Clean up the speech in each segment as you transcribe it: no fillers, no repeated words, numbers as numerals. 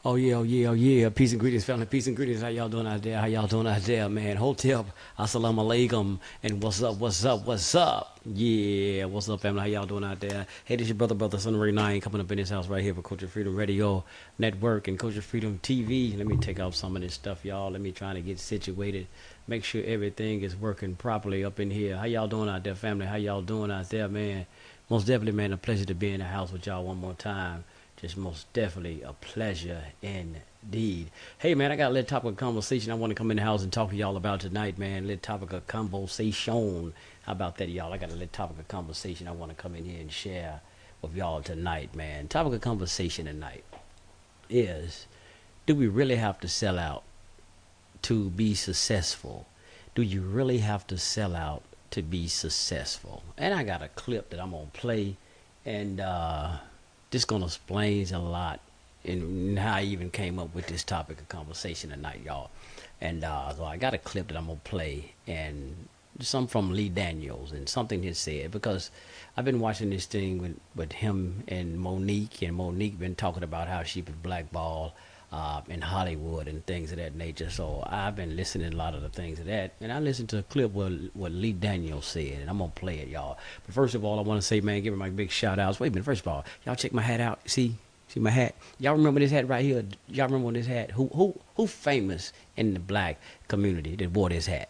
Oh yeah, oh yeah, oh yeah. Peace and greetings, family. Peace and greetings. How y'all doing out there? How y'all doing out there, man? Hotep, assalamu alaikum, and what's up, what's up, what's up? Yeah, what's up, family? How y'all doing out there? Hey, this your brother, Son Ray 9, coming up in this house right here for Culture Freedom Radio Network and Culture Freedom TV. Let me take off some of this stuff, y'all. Let me try to get situated. Make sure everything is working properly up in here. How y'all doing out there, family? How y'all doing out there, man? Most definitely, man, a pleasure to be in the house with y'all one more time. Just most definitely a pleasure indeed. Hey man, I got a little topic of conversation I want to come in the house and talk to y'all about tonight, man. A little topic of conversation. How about that, y'all? I got a little topic of conversation I want to come in here and share with y'all tonight, man. Topic of conversation tonight is, do we really have to sell out to be successful? Do you really have to sell out to be successful? And I got a clip that I'm gonna play, and this gonna explain a lot in how I even came up with this topic of conversation tonight, y'all. And so I got a clip that I'm gonna play, and some from Lee Daniels and something he said, because I've been watching this thing with him and Monique been talking about how she was blackballed in Hollywood and things of that nature. So I've been listening to a lot of the things of that, and I listened to a clip what Lee Daniels said, and I'm gonna play it, y'all. But first of all, I want to say, man, give her my big shout outs. Wait a minute, first of all, y'all check my hat out. See my hat. Y'all remember this hat right here? Y'all remember this hat? Who famous in the black community that wore this hat?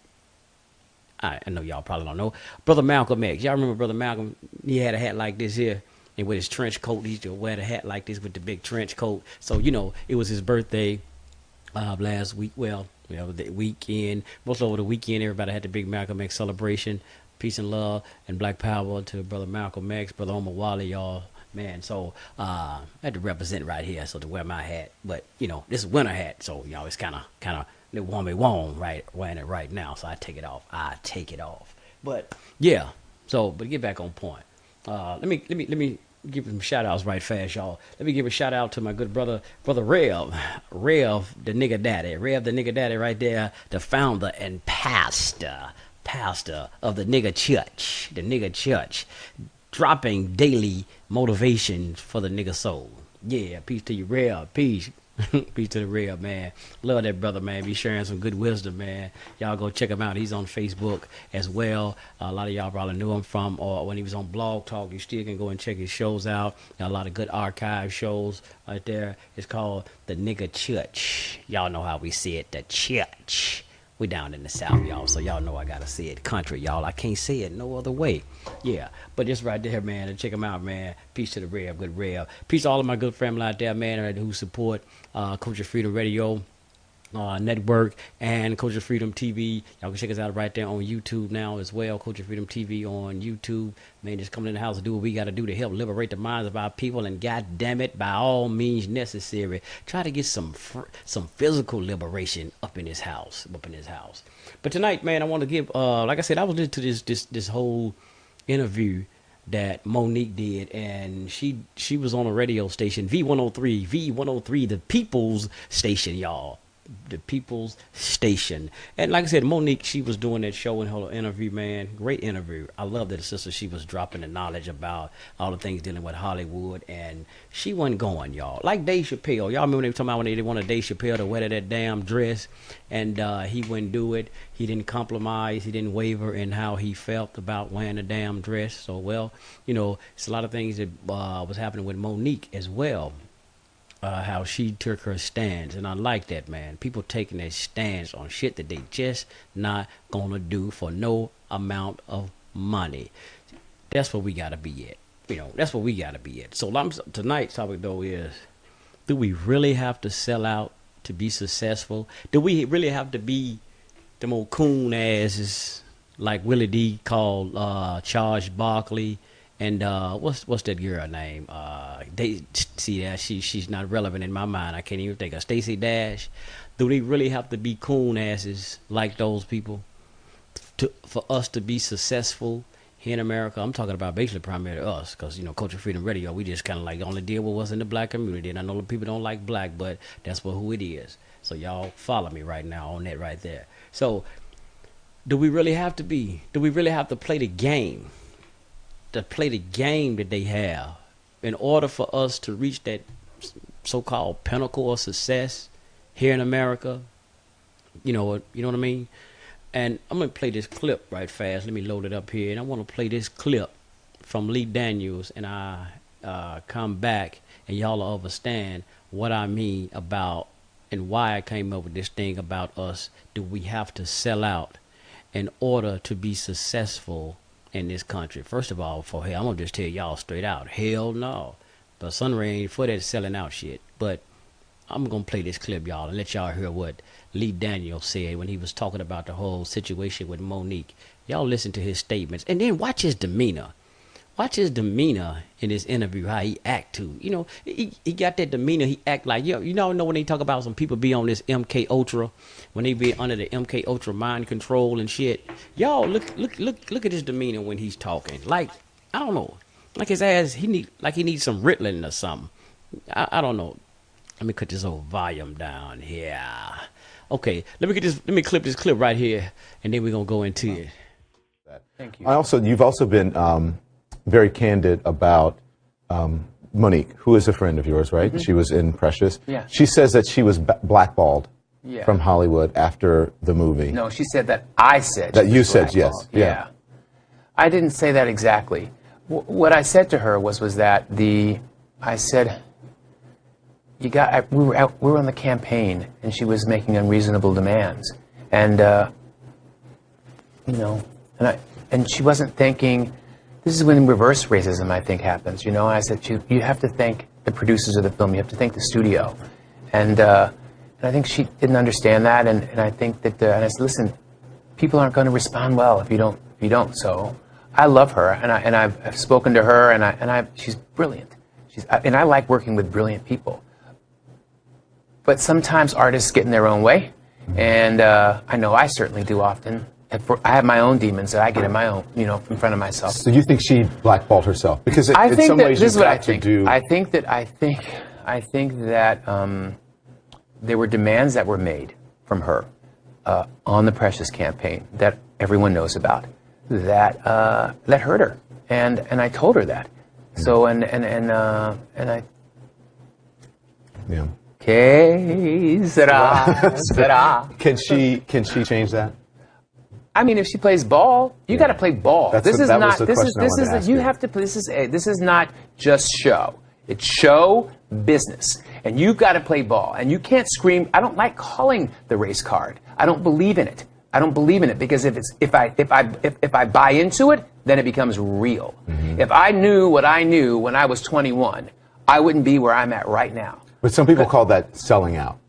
I know y'all probably don't know. Brother Malcolm X. Y'all remember Brother Malcolm? He had a hat like this here. And with his trench coat, he used to wear the hat like this with the big trench coat. So, it was his birthday last week. Well, the weekend. Most over the weekend, everybody had the big Malcolm X celebration. Peace and love and black power to Brother Malcolm X, Brother Omar Wally, y'all. Man, so I had to represent right here, so to wear my hat. But, this is winter hat, so, it's kind of warm, right, wearing it right now. So I take it off. But, yeah, but get back on point. Let me give some shout outs right fast, y'all. Let me give a shout out to my good brother Rev the nigga daddy right there, the founder and pastor of the nigga church, dropping daily motivation for the nigga soul. Yeah, peace to you, Rev. Peace. Peace to the real, man. Love that brother, man. Be sharing some good wisdom, man. Y'all go check him out. He's on Facebook as well. A lot of y'all probably knew him from, or when he was on Blog Talk. You still can go and check his shows out. Got a lot of good archive shows right there. It's called The Nigga Church. Y'all know how we say it, the church. We down in the South, y'all, so y'all know I gotta say it country, y'all. I can't say it no other way. Yeah, but just right there, man, and check him out, man. Peace to the Rev, good Rev. Peace to all of my good family out there, man, who support Culture Freedom Radio Network and Culture Freedom TV. Y'all can check us out right there on YouTube now as well. Culture Freedom TV on YouTube. Man, just coming in the house to do what we got to do to help liberate the minds of our people, and God damn it, by all means necessary, try to get some physical liberation up in this house. But tonight, man, I want to give like I said, I was listening to this whole interview that Monique did, and she was on a radio station, V103, the People's Station, y'all. The People's Station. And like I said, Monique, she was doing that show and her interview, man. Great interview. I love that the sister, she was dropping the knowledge about all the things dealing with Hollywood, and she wasn't going, y'all. Like Dave Chappelle. Y'all remember they were talking about when they wanted Dave Chappelle to wear that damn dress, and he wouldn't do it. He didn't compromise. He didn't waver in how he felt about wearing the damn dress. So, well, it's a lot of things that was happening with Monique as well. How she took her stance, and I like that, man. People taking their stance on shit that they just not gonna do for no amount of money. That's what we gotta be at. That's what we gotta be at. So tonight's topic though is, do we really have to sell out to be successful? Do we really have to be them old coon asses like Willie D called Charles Barkley? And what's that girl name? They see that she's not relevant in my mind. I can't even think of Stacey Dash. Do they really have to be coon asses like those people for us to be successful here in America? I'm talking about basically primarily us, because Culture Freedom Radio, we just kind of like only deal with what's in the black community. And I know the people don't like black, but that's who it is. So y'all follow me right now on that right there. So do we really have to be? Do we really have to play the game? To play the game that they have in order for us to reach that so-called pinnacle of success here in America? You know what I mean? And I'm gonna play this clip right fast. Let me load it up here, and I want to play this clip from Lee Daniels, and I come back, and y'all will understand what I mean about and why I came up with this thing about us. Do we have to sell out in order to be successful in this country? First of all, I'm gonna just tell y'all straight out, hell no. The Sunray ain't for that selling out shit. But I'm gonna play this clip, y'all, and let y'all hear what Lee Daniels said when he was talking about the whole situation with Monique. Y'all listen to his statements, and then watch his demeanor. Watch his demeanor in this interview, how he act too. You know, he got that demeanor. He act like, you know when they talk about some people be on this MK Ultra, when they be under the MK Ultra mind control and shit. Y'all look at his demeanor when he's talking. Like, I don't know, like his ass, he needs some Ritalin or something. I don't know. Let me cut this old volume down here. Okay, let me clip this clip right here, and then we're gonna go into it. Thank you. You've also been very candid about Monique, who is a friend of yours, right? Mm-hmm. She was in Precious. Yeah. She says that she was blackballed from Hollywood after the movie. No, she said that I said that you said, yes. Yeah. I didn't say that exactly. What I said to her was that I said, we were on the campaign, and she was making unreasonable demands, and and she wasn't thinking. This is when reverse racism, I think, happens. You know, I said you have to thank the producers of the film. You have to thank the studio, and I think she didn't understand that, and I think that and I said, listen, people aren't going to respond well if you don't. So I love her, and I've spoken to her, and she's brilliant. And I like working with brilliant people. But sometimes artists get in their own way, and I know I certainly do often. I have my own demons that I get in my own, in front of myself. So you think she blackballed herself? Because I in think some that ways this is you've what I got think. to do. I think that there were demands that were made from her on the Precious campaign that everyone knows about that hurt her, and I told her that. So and I. Yeah. Que sera. Can she change that? I mean, if she plays ball, you got to play ball. This is not just show. It's show business, and you've got to play ball. And you can't scream. I don't like calling the race card. I don't believe in it. I don't believe in it because if I buy into it, then it becomes real. Mm-hmm. If I knew what I knew when I was 21, I wouldn't be where I'm at right now. But some people call that selling out.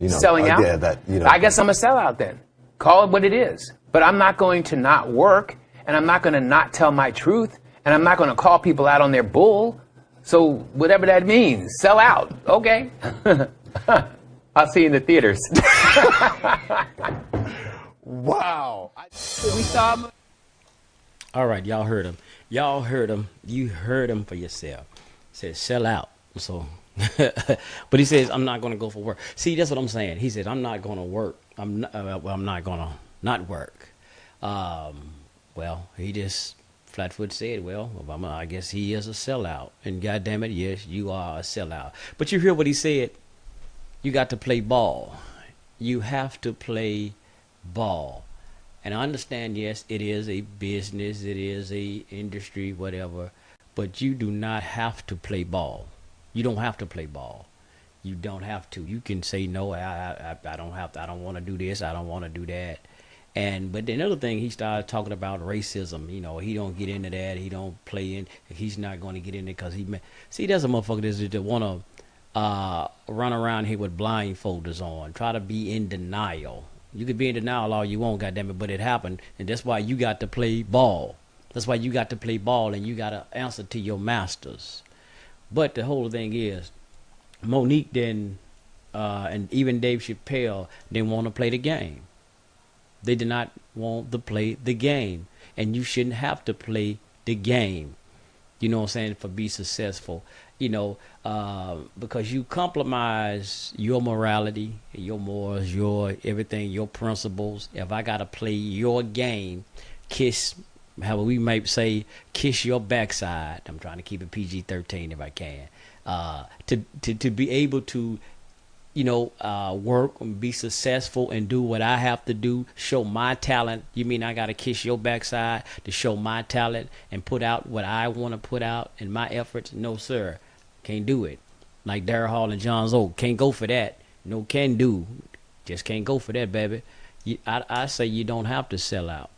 Selling out? Yeah, I guess I'm a sellout then. Call it what it is. But I'm not going to not work, and I'm not going to not tell my truth, and I'm not going to call people out on their bull. So whatever that means, sell out. Okay. I'll see you in the theaters. Wow. All right, y'all heard him. Y'all heard him. You heard him for yourself. He said sell out. So, but he says, I'm not going to go for work. See, that's what I'm saying. He said, I'm not going to work. I'm not going to not work. Well, he just flatfoot said, well, I guess he is a sellout. And goddamn it, yes, you are a sellout. But you hear what he said? You got to play ball. You have to play ball. And I understand, yes, it is a business, it is a industry, whatever. But you do not have to play ball. You don't have to play ball. You don't have to. You can say no. I don't have to. I don't want to do this. I don't want to do that. But the other thing, he started talking about racism. He don't get into that. He don't play in. He's not going to get in it because see, there's a motherfucker that want to run around here with blindfolders on, try to be in denial. You could be in denial all you want, goddammit, but it happened, and that's why you got to play ball. That's why you got to play ball, and you got to answer to your masters. But the whole thing is, Monique didn't, and even Dave Chappelle didn't want to play the game. They did not want to play the game, and you shouldn't have to play the game. You know what I'm saying? For be successful. because you compromise your morality, your morals, your everything, your principles. If I gotta play your game, kiss, how we might say, kiss your backside. I'm trying to keep it PG-13 if I can. To be able to, work and be successful and do what I have to do, show my talent. You mean I got to kiss your backside to show my talent and put out what I want to put out in my efforts? No, sir. Can't do it. Like Daryl Hall and John's Oak. Can't go for that. No can do. Just can't go for that, baby. I say you don't have to sell out.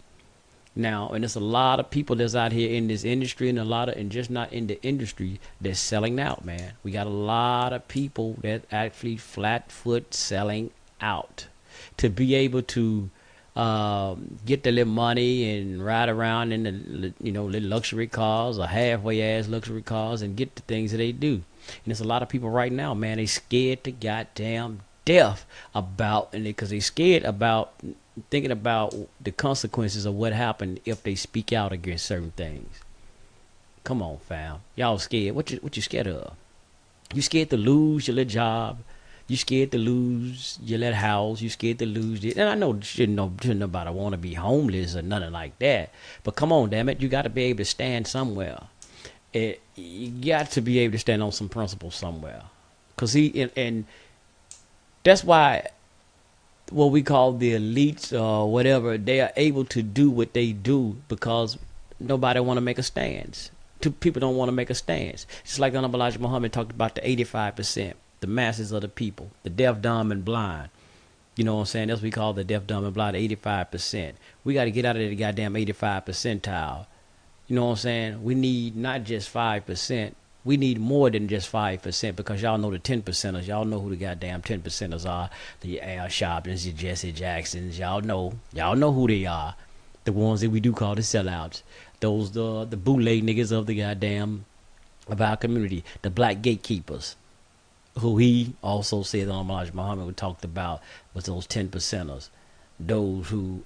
Now, and there's a lot of people that's out here in this industry and just not in the industry that's selling out, man. We got a lot of people that actually flat foot selling out to be able to get the little money and ride around in the, little luxury cars or halfway ass luxury cars and get the things that they do. And there's a lot of people right now, man, they scared to goddamn death about, and because they scared about thinking about the consequences of what happened if they speak out against certain things. Come on, fam. Y'all scared. What you scared of? You scared to lose your little job. You scared to lose your little house. You scared to lose it. And I know shouldn't nobody want to be homeless or nothing like that. But come on, damn it. You got to be able to stand somewhere. You got to be able to stand on some principles somewhere. Because and that's why what we call the elites or whatever, they are able to do what they do because nobody want to make a stance. People don't want to make a stance. Just like Honorable Elijah Muhammad talked about the 85%, the masses of the people, the deaf, dumb, and blind. You know what I'm saying? That's what we call the deaf, dumb, and blind, 85%. We got to get out of the goddamn 85 percentile. You know what I'm saying? We need not just 5%. We need more than just 5% because y'all know the 10%ers. Y'all know who the goddamn 10%ers are. The Al Sharptons, the Jesse Jacksons. Y'all know who they are. The ones that we do call the sellouts. Those the bootleg niggas of the goddamn of our community. The black gatekeepers, who he also said on Elijah Muhammad talked about was those 10%ers. Those who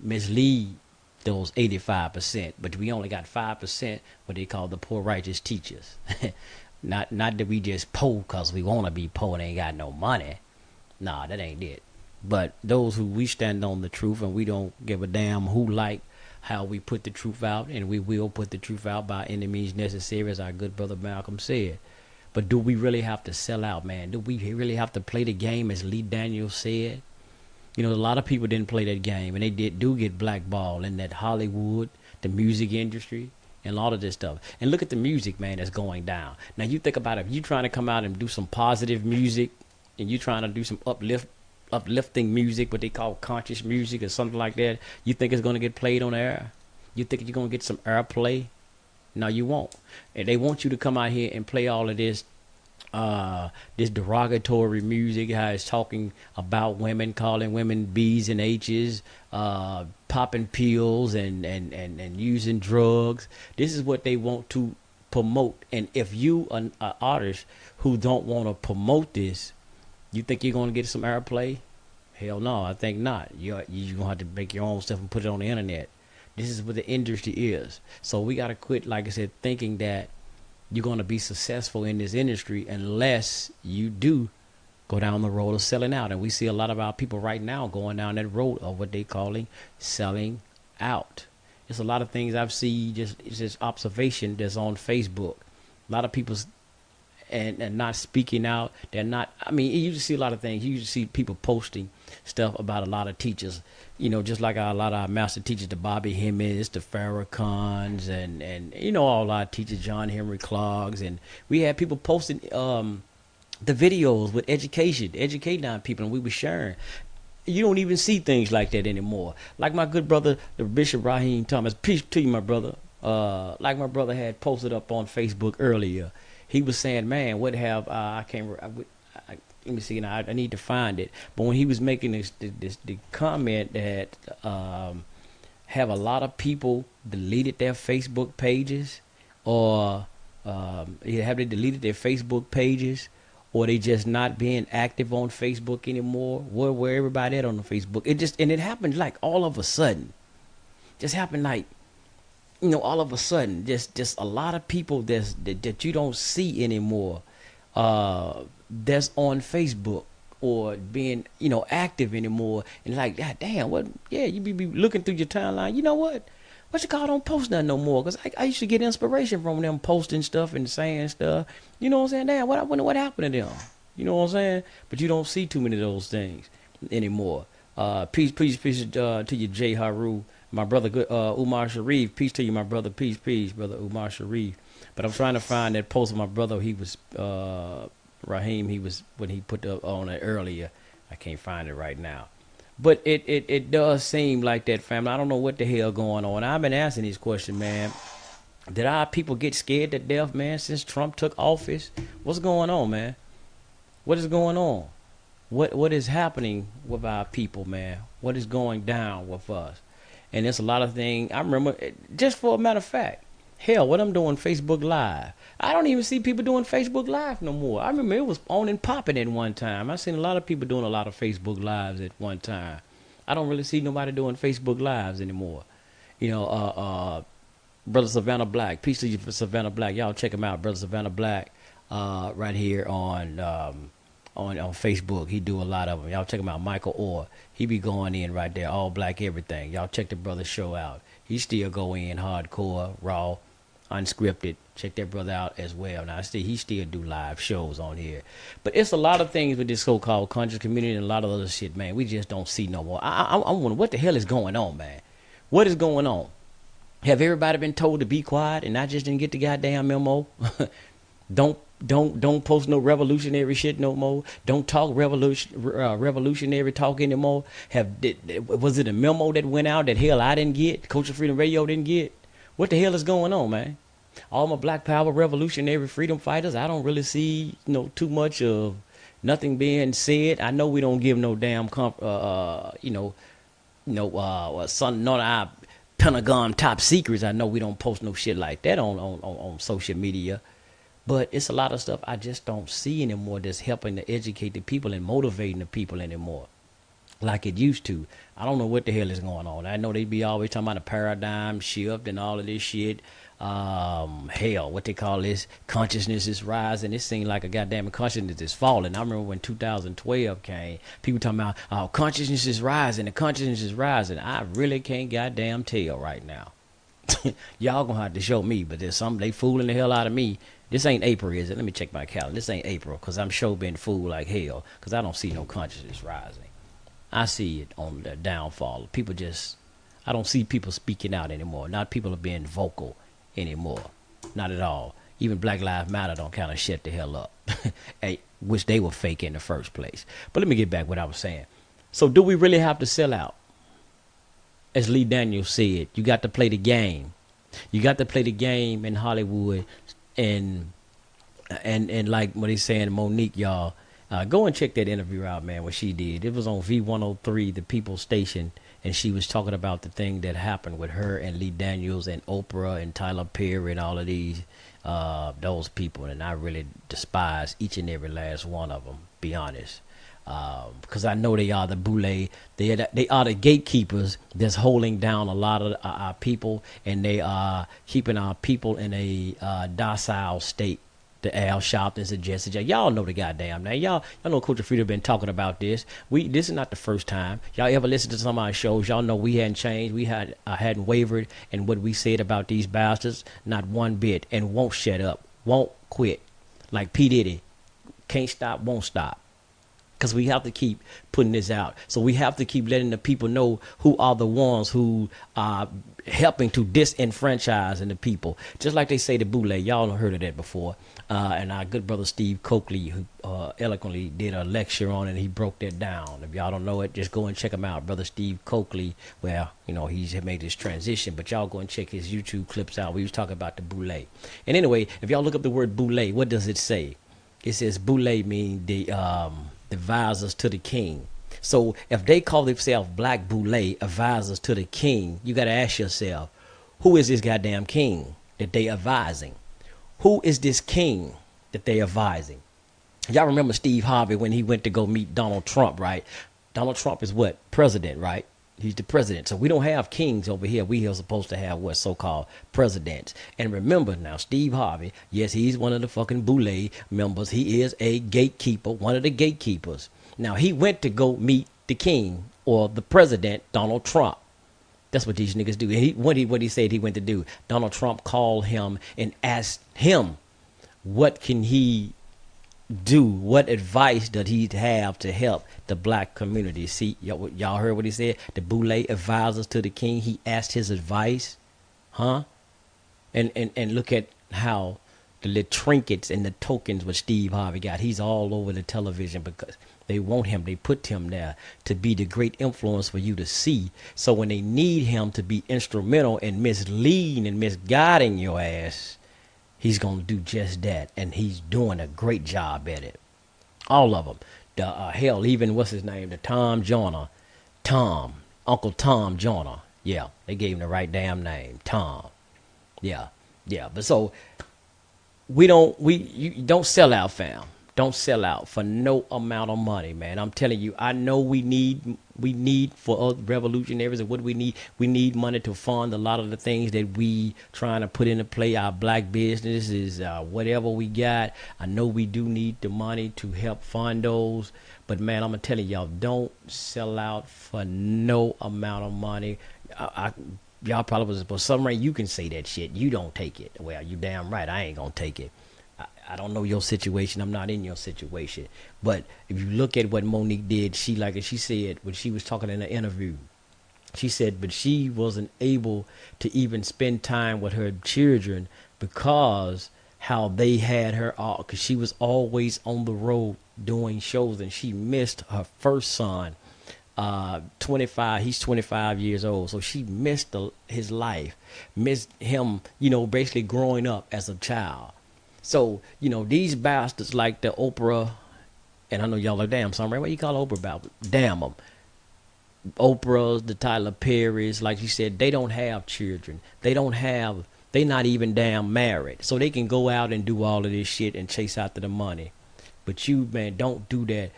mislead those 85%, but we only got 5% what they call the poor righteous teachers. not that we just poor because we want to be poor and ain't got no money. Nah, that ain't it. But those who we stand on the truth and we don't give a damn who like how we put the truth out, and we will put the truth out by any means necessary, as our good brother Malcolm said. But do we really have to sell out, man? Do we really have to play the game as Lee Daniels said? A lot of people didn't play that game, and they do get blackballed in that Hollywood, the music industry, and a lot of this stuff. And look at the music, man, that's going down. Now, you think about it. If you're trying to come out and do some positive music, and you're trying to do some uplifting music, what they call conscious music or something like that, you think it's going to get played on air? You think you're going to get some airplay? No, you won't. And they want you to come out here and play all of this derogatory music, how it's talking about women, calling women B's and H's, popping pills and using drugs. This is what they want to promote. And if you are an artist who don't want to promote this, you think you're going to get some airplay? Hell no, I think not. You're going to have to make your own stuff and put it on the internet. This is what the industry is. So we got to quit, like I said, thinking that you're going to be successful in this industry unless you do go down the road of selling out. And we see a lot of our people right now going down that road of what they calling selling out. There's a lot of things I've seen, it's just observation that's on Facebook. A lot of people and not speaking out. They're not, you just see a lot of things. You see people posting stuff about a lot of teachers, just like a lot of our master teachers, the Bobby Hemmings, the Farrakhans, and all our teachers, John Henry Clarks. And we had people posting the videos with educating our people, and we were sharing. You don't even see things like that anymore. Like my good brother, the Bishop Raheem Thomas, peace to you, my brother. Like my brother had posted up on Facebook earlier. He was saying, man, what have, let me see, now I need to find it. But when he was making the comment that have a lot of people deleted their Facebook pages, or have they deleted their Facebook pages, or they just not being active on Facebook anymore? Where everybody at on the Facebook? It happened like all of a sudden. Just happened like all of a sudden, just a lot of people that you don't see anymore, that's on Facebook or being, active anymore. And like, God damn, what? Yeah, you be looking through your timeline. You know what? What you call don't post nothing no more? Because I used to get inspiration from them posting stuff and saying stuff. You know what I'm saying? Damn, I wonder what happened to them. You know what I'm saying? But you don't see too many of those things anymore. Peace to you, Jay Haru. My brother, Umar Sharif. Peace to you, my brother. Peace, brother Umar Sharif. But I'm trying to find that post of my brother. He was, Raheem, when he put on it earlier. I can't find it right now. But it does seem like that, family. I don't know what the hell going on. I've been asking these questions, man. Did our people get scared to death, man, since Trump took office? What's going on, man? What is going on? What is happening with our people, man? What is going down with us? And there's a lot of things. I remember, just for a matter of fact, hell, what I'm doing Facebook Live. I don't even see people doing Facebook Live no more. I remember it was on and popping at one time. I've seen a lot of people doing a lot of Facebook Lives at one time. I don't really see nobody doing Facebook Lives anymore. Brother Savannah Black. Peace to you for Savannah Black. Y'all check him out, Brother Savannah Black, right here on Facebook. He do a lot of them. Y'all check him out. Michael Orr. He be going in right there. All black everything. Y'all check the brother's show out. He still go in hardcore, raw, unscripted. Check that brother out as well. Now he still do live shows on here. But it's a lot of things with this so-called conscious community and a lot of other shit, man. We just don't see no more. I'm wondering what the hell is going on, man. What is going on? Have everybody been told to be quiet and I just didn't get the goddamn memo? Don't post no revolutionary shit no more. Don't talk revolutionary talk anymore. Was it a memo that went out that hell I didn't get? Culture Freedom Radio didn't get? What the hell is going on, man? All my Black Power revolutionary freedom fighters, I don't really see too much of nothing being said. I know we don't give no damn none of our Pentagon top secrets. I know we don't post no shit like that on social media. But it's a lot of stuff I just don't see anymore that's helping to educate the people and motivating the people anymore like it used to. I don't know what the hell is going on. I know they be always talking about a paradigm shift and all of this shit. Hell, what they call this, consciousness is rising. It seems like a goddamn consciousness is falling. I remember when 2012 came, people talking about, oh, consciousness is rising, the consciousness is rising. I really can't goddamn tell right now. Y'all gonna have to show me, but there's something, they fooling the hell out of me. This ain't April, is it? Let me check my calendar. This ain't April, because I'm sure being fooled like hell, because I don't see no consciousness rising. I see it on the downfall. People just, I don't see people speaking out anymore. Not people are being vocal anymore. Not at all. Even Black Lives Matter don't kind of shut the hell up, which they were fake in the first place. But let me get back what I was saying. So do we really have to sell out? As Lee Daniels said, you got to play the game. You got to play the game in Hollywood, and like what he's saying, Monique, y'all, go and check that interview out, man, what she did. It was on V103, the People Station, and she was talking about the thing that happened with her and Lee Daniels and Oprah and Tyler Perry and all of those people, and I really despise each and every last one of them, be honest. Because I know they are the boule, they are the gatekeepers that's holding down a lot of our people, and they are keeping our people in a docile state. The Al Sharptons and Jesse J. Y'all know the goddamn name. Y'all know Culture Freedom been talking about this. This is not the first time. Y'all ever listen to some of our shows, y'all know we hadn't changed. We hadn't wavered in what we said about these bastards, not one bit, and won't shut up, won't quit. Like P. Diddy, can't stop, won't stop. Because we have to keep putting this out. So we have to keep letting the people know who are the ones who are helping to disenfranchise the people. Just like they say the boule. Y'all have heard of that before. And our good brother Steve Coakley, who eloquently did a lecture on it, and he broke that down. If y'all don't know it, just go and check him out. Brother Steve Coakley, well, he's made this transition, but y'all go and check his YouTube clips out. We was talking about the boule. And anyway, if y'all look up the word boule, what does it say? It says boule means the advisors to the king. So if they call themselves Black Boule, advisors to the king, you got to ask yourself, who is this goddamn king that they advising? Who is this king that they advising? Y'all remember Steve Harvey when he went to go meet Donald Trump, right? Donald Trump is what? President, right? He's the president. So we don't have kings over here. We are supposed to have what's so-called presidents. And remember now, Steve Harvey, yes, he's one of the fucking Boule members. He is a gatekeeper, one of the gatekeepers. Now, he went to go meet the king or the president, Donald Trump. That's what these niggas do. And what he said he went to do. Donald Trump called him and asked him, what can he do? What advice does he have to help the black community? See, y'all heard what he said? The Boule advisors to the king. He asked his advice, huh? And look at how the little trinkets and the tokens what Steve Harvey got. He's all over the television because they want him. They put him there to be the great influence for you to see. So when they need him to be instrumental in misleading and misguiding your ass, he's going to do just that. And he's doing a great job at it. All of them. Hell, even what's his name? The Tom Joyner. Uncle Tom Joyner. Yeah, they gave him the right damn name. Tom. Yeah. But so you don't sell out, fam. Don't sell out for no amount of money, man. I'm telling you, I know we need for us revolutionaries, and what do we need? We need money to fund a lot of the things that we trying to put into play. Our black businesses, whatever we got. I know we do need the money to help fund those. But man, I'm gonna tell y'all, don't sell out for no amount of money. Y'all probably was supposed some way you can say that shit. You don't take it. Well, you damn right. I ain't gonna take it. I don't know your situation. I'm not in your situation. But if you look at what Monique did, she said when she was talking in an interview, she said, but she wasn't able to even spend time with her children because how they had her all, because she was always on the road doing shows, and she missed her first son. 25, he's 25 years old, so she missed his life, missed him, basically growing up as a child. So, these bastards like the Oprah, and I know y'all are damn something, right? What you call Oprah about? Damn them. Oprah's, the Tyler Perry's, like you said, they don't have children. They not even damn married. So they can go out and do all of this shit and chase after the money. But you, man, don't do that.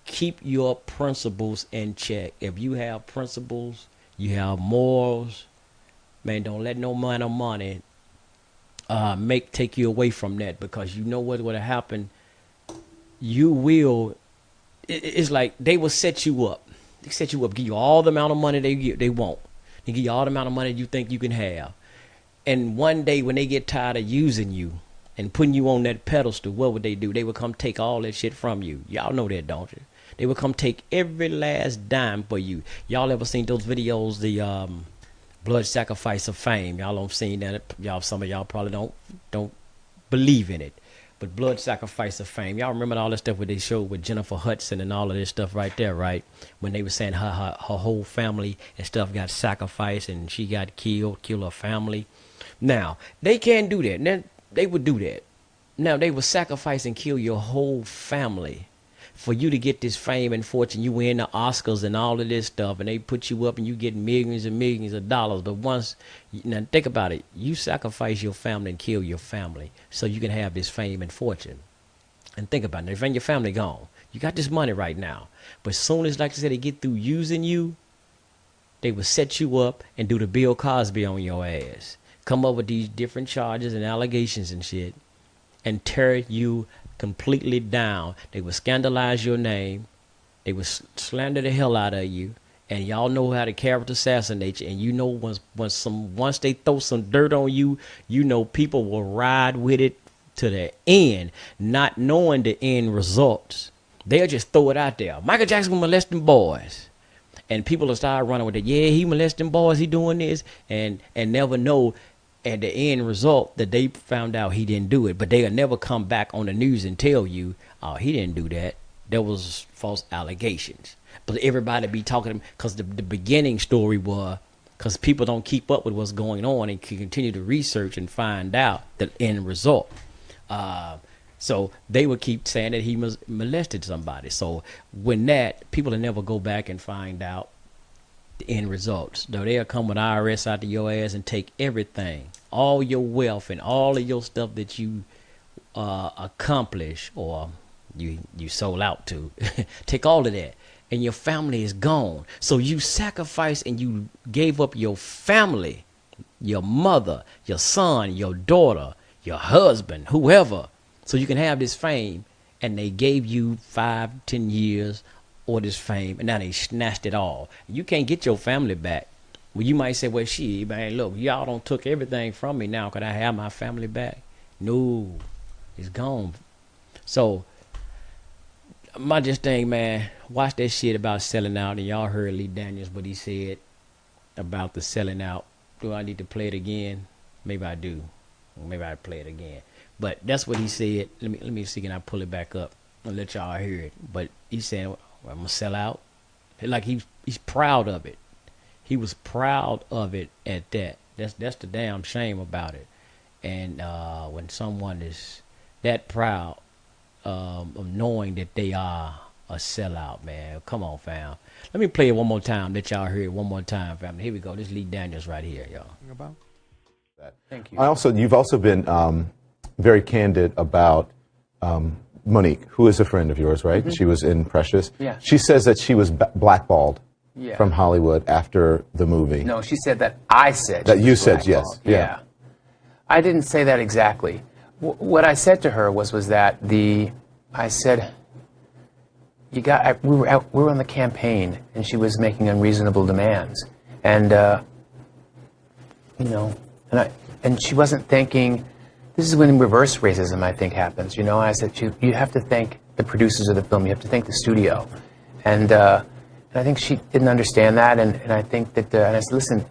Keep your principles in check. If you have principles, you have morals, man, don't let no amount of money take you away from that, because you know what would happen. You will. It's like they will set you up. They set you up, give you all the amount of money they want. They give you all the amount of money you think you can have. And one day when they get tired of using you and putting you on that pedestal, what would they do? They would come take all that shit from you. Y'all know that, don't you? They would come take every last dime for you. Y'all ever seen those videos, the blood sacrifice of fame? Y'all don't seen that. Some of y'all probably don't believe in it. But blood sacrifice of fame. Y'all remember all that stuff where they showed with Jennifer Hudson and all of this stuff right there, right? When they were saying her whole family and stuff got sacrificed and she got killed her family. Now, they can't do that. Now, they would do that. Now, they would sacrifice and kill your whole family for you to get this fame and fortune. You win the Oscars and all of this stuff, and they put you up and you get millions and millions of dollars. But now think about it, you sacrifice your family and kill your family so you can have this fame and fortune. And think about it, if your family gone, you got this money right now, but as soon as, like I said, they get through using you, they will set you up and do the Bill Cosby on your ass, come up with these different charges and allegations and shit, and tear you completely down. They would scandalize your name. They would slander the hell out of you. And y'all know how to character assassinate you. And you know once they throw some dirt on you, people will ride with it to the end, not knowing the end results. They'll just throw it out there. Michael Jackson was molesting boys. And people will start running with it. Yeah, he molesting boys, he doing this, and never know at the end result that they found out he didn't do it. But they'll never come back on the news and tell you, oh, he didn't do that. There was false allegations. But everybody be talking, because the beginning story was, because people don't keep up with what's going on and can continue to research and find out the end result. So they would keep saying that he molested somebody. So when people will never go back and find out the end results. Though they'll come with IRS out to your ass and take everything, all your wealth and all of your stuff that you accomplish or you sold out to. Take all of that and your family is gone. So you sacrificed and you gave up your family, your mother, your son, your daughter, your husband, whoever, so you can have this fame. And they gave you 5, 10 years or this fame, and now they snatched it all. You can't get your family back. Well, you might say, well, shit, man, look, y'all don't took everything from me now. Could I have my family back? No, it's gone. So my just thing, man, watch that shit about selling out. And y'all heard Lee Daniels, what he said about the selling out. Do I need to play it again? Maybe I do. Maybe I play it again. But that's what he said. Let me see, can I pull it back up and let y'all hear it? But he said, well, I'm gonna sell out. Like he's proud of it. He was proud of it at that. That's the damn shame about it. And when someone is that proud of knowing that they are a sellout, man. Come on, fam. Let me play it one more time. Let y'all hear it one more time, family. Here we go. This is Lee Daniels right here, y'all. About that. Thank you. You've also been very candid about Monique, who is a friend of yours, right? Mm-hmm. She was in Precious. Yeah. She says that she was blackballed from Hollywood after the movie. No, she said that I said that you said, yes. Yeah. I didn't say that exactly. What I said to her was that I said, we were on the campaign, and she was making unreasonable demands, and and she wasn't thinking. This is when reverse racism, I think, happens. I said, you have to thank the producers of the film. You have to thank the studio. And I think she didn't understand that. And I think that, and I said, listen,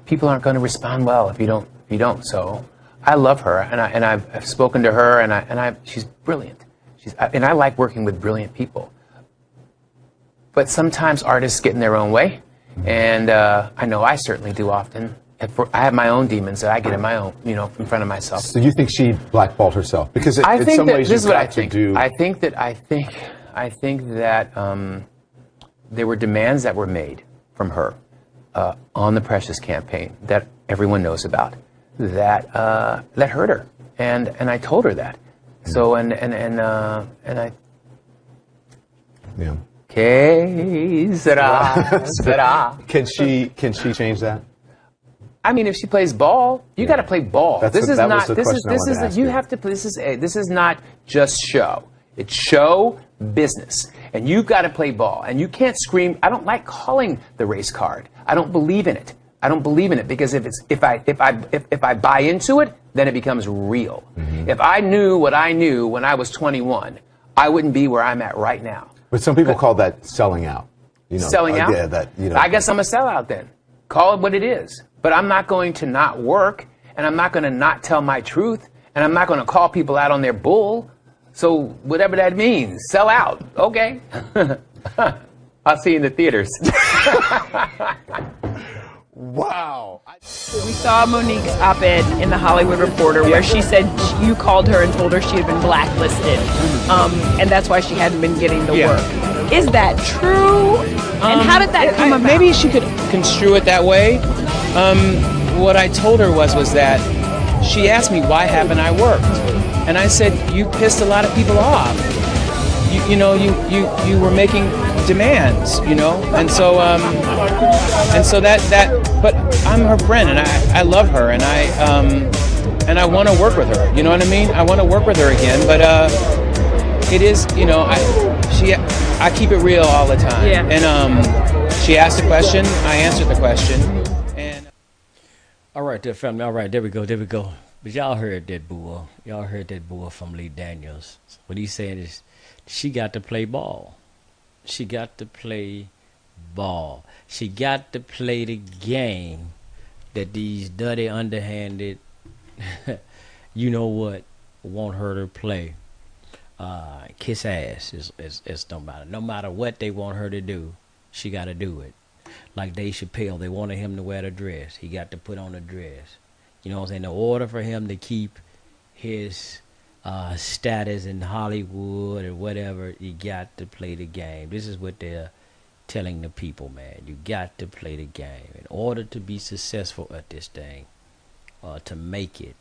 people aren't going to respond well if you don't. So I love her, and I've spoken to her, and she's brilliant. And I like working with brilliant people. But sometimes artists get in their own way. And I know I certainly do often. I have my own demons that I get in my own, in front of myself. So you think she blackballed herself? Because I think in some ways this is what I think. I think that there were demands that were made from her on the Precious campaign that everyone knows about that hurt her, and I told her that. So and I. Yeah. Que sera. Can she change that? I mean, if she plays ball, you got to play ball. This is not just show. It's show business, and you've got to play ball. And you can't scream. I don't like calling the race card. I don't believe in it. Because if I buy into it, then it becomes real. Mm-hmm. If I knew what I knew when I was 21, I wouldn't be where I'm at right now. But some people call that selling out. Selling out. Yeah, I guess I'm a sellout then. Call it what it is. But I'm not going to not work, and I'm not going to not tell my truth, and I'm not going to call people out on their bull. So whatever that means, sell out. Okay. I'll see you in the theaters. Wow. We saw Monique's op-ed in the Hollywood Reporter where she said you called her and told her she had been blacklisted, and that's why she hadn't been getting the work. Is that true? And how did that come about? Maybe she could construe it that way. What I told her was that she asked me, why haven't I worked? And I said, you pissed a lot of people off. You were making demands, and so but I'm her friend, and I love her, and I want to work with her. You know what I mean? I want to work with her again, but it is, I keep it real all the time. Yeah. And she asked a question, I answered the question, and all right, there, family. All right, there we go. But y'all heard that bull. Y'all heard that bull from Lee Daniels. What he's saying is, she got to play ball. She got to play ball. She got to play the game that these dirty, underhanded, want her to play. Kiss ass is no matter. No matter what they want her to do, she got to do it. Like Dave Chappelle, they wanted him to wear the dress. He got to put on a dress. You know what I'm saying? In order for him to keep his status in Hollywood or whatever, you got to play the game. This is what they're telling the people, man. You got to play the game. In order to be successful at this thing, to make it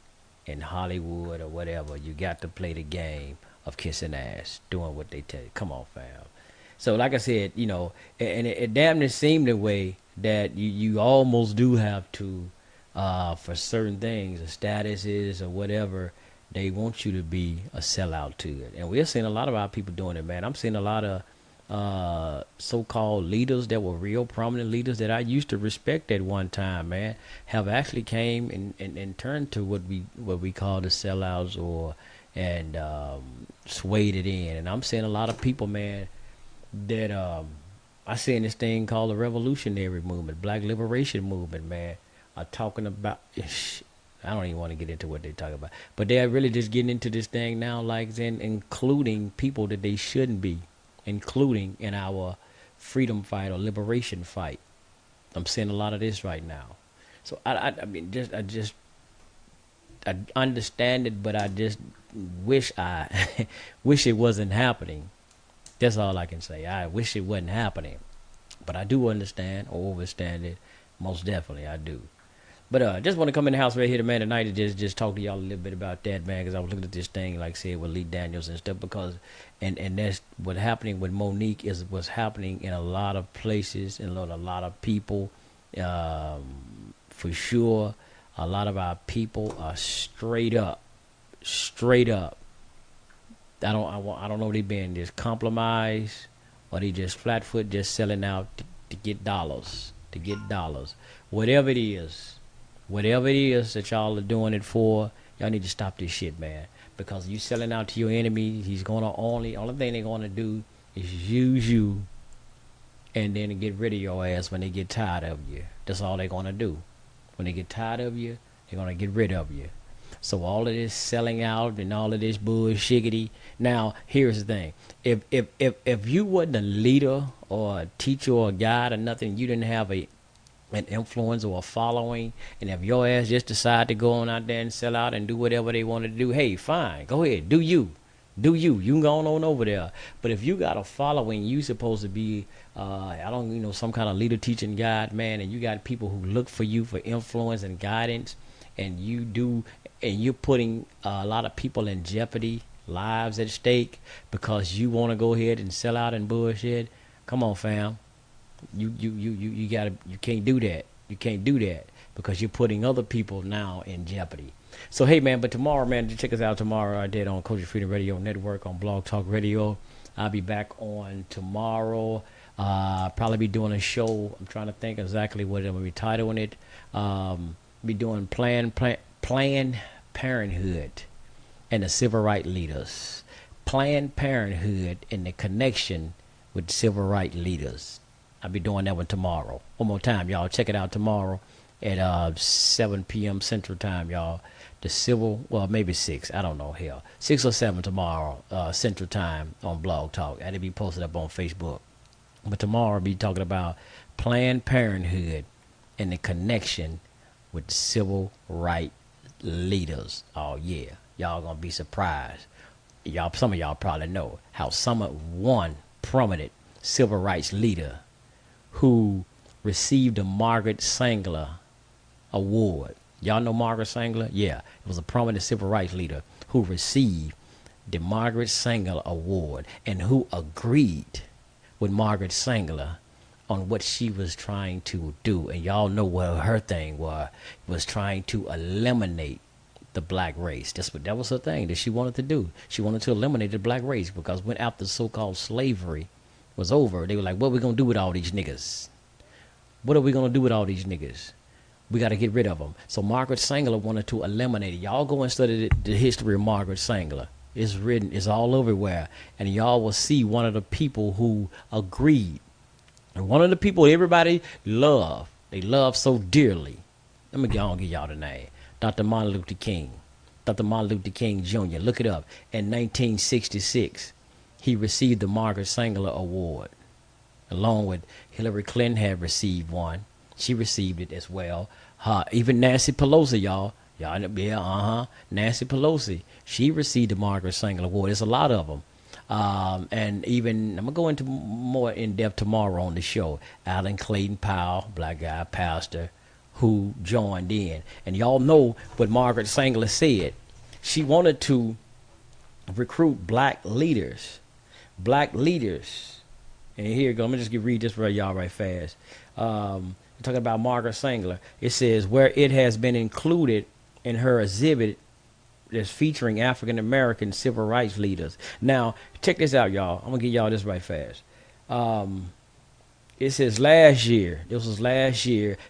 in Hollywood or whatever, you got to play the game of kissing ass, doing what they tell you. Come on, fam. So like I said, you know, and it damn near seemed the way that you almost do have to, for certain things, or statuses or whatever, they want you to be a sellout to it. And we're seeing a lot of our people doing it, man. I'm seeing a lot of so-called leaders that were real prominent leaders that I used to respect at one time, man, have actually came and turned to what we call the sellouts and swayed it in. And I'm seeing a lot of people, man, that I seen this thing called the revolutionary movement, black liberation movement, man, are talking about, I don't even want to get into what they're talking about, but they're really just getting into this thing now, like including people that they shouldn't be including in our freedom fight or liberation fight. I'm seeing a lot of this right now. So I mean, I understand it, but I just wish wish it wasn't happening. That's all I can say. I wish it wasn't happening, but I do understand or overstand it. Most definitely, I do. But just want to come in the house right here, man, tonight to just talk to y'all a little bit about that, man, because I was looking at this thing, like I said, with Lee Daniels and stuff, because, and that's what's happening with Monique is what's happening in a lot of places and a lot of people, for sure. A lot of our people are straight up. I don't know if they being just compromised or they just flat foot just selling out to get dollars, whatever it is. Whatever it is that y'all are doing it for, y'all need to stop this shit, man. Because you selling out to your enemy, he's gonna only thing they're gonna do is use you and then get rid of your ass when they get tired of you. That's all they're gonna do. When they get tired of you, they're gonna get rid of you. So all of this selling out and all of this bullshiggity. Now, here's the thing. If you wasn't a leader or a teacher or a guide or nothing, you didn't have an influence or a following, and if your ass just decide to go on out there and sell out and do whatever they want to do, hey, fine, go ahead, do you can go on over there. But if you got a following, you supposed to be some kind of leader, teaching, guide, man, and you got people who look for you for influence and guidance, and you're putting a lot of people in jeopardy, lives at stake, because you want to go ahead and sell out and bullshit. Come on, fam. You can't do that. You can't do that because you're putting other people now in jeopardy. So hey, man, but tomorrow, man, check us out tomorrow. I did on Culture Freedom Radio Network on Blog Talk Radio. I'll be back on tomorrow. Probably be doing a show. I'm trying to think exactly what I'm gonna be titling it. Be doing Planned Parenthood and the civil rights leaders. Planned Parenthood and the connection with civil rights leaders. I'll be doing that one tomorrow. One more time, y'all. Check it out tomorrow at 7 p.m. Central Time, y'all. Maybe 6. I don't know. Hell, 6 or 7 tomorrow Central Time on Blog Talk. And it'll be posted up on Facebook. But tomorrow I'll be talking about Planned Parenthood and the connection with civil rights leaders. Oh, yeah. Y'all gonna be surprised. Some of y'all probably know how one prominent civil rights leader who received a Margaret Sanger Award. Y'all know Margaret Sanger? Yeah, it was a prominent civil rights leader who received the Margaret Sanger Award and who agreed with Margaret Sanger on what she was trying to do. And y'all know what her thing was trying to eliminate the black race. That was her thing that she wanted to do. She wanted to eliminate the black race because when after so-called slavery was over, they were like, what are we going to do with all these niggas? What are we going to do with all these niggas? We got to get rid of them. So Margaret Sanger wanted to eliminate it. Y'all go and study the history of Margaret Sanger. It's written, it's all everywhere. And y'all will see one of the people who agreed. And one of the people everybody loved, they love so dearly. Let me give y'all the name. Dr. Martin Luther King. Dr. Martin Luther King Jr. Look it up. In 1966. He received the Margaret Sanger Award, along with Hillary Clinton had received one. She received it as well. Even Nancy Pelosi, y'all. Nancy Pelosi, she received the Margaret Sanger Award. There's a lot of them. And even, I'm going to go into more in depth tomorrow on the show. Alan Clayton Powell, black guy, pastor, who joined in. And y'all know what Margaret Sanger said. She wanted to recruit black leaders And here you go. Let me just read this for y'all right fast. Talking about Margaret Sanger. It says, where it has been included in her exhibit that's featuring African American civil rights leaders. Now, check this out, y'all. I'm going to give y'all this right fast. It says last year,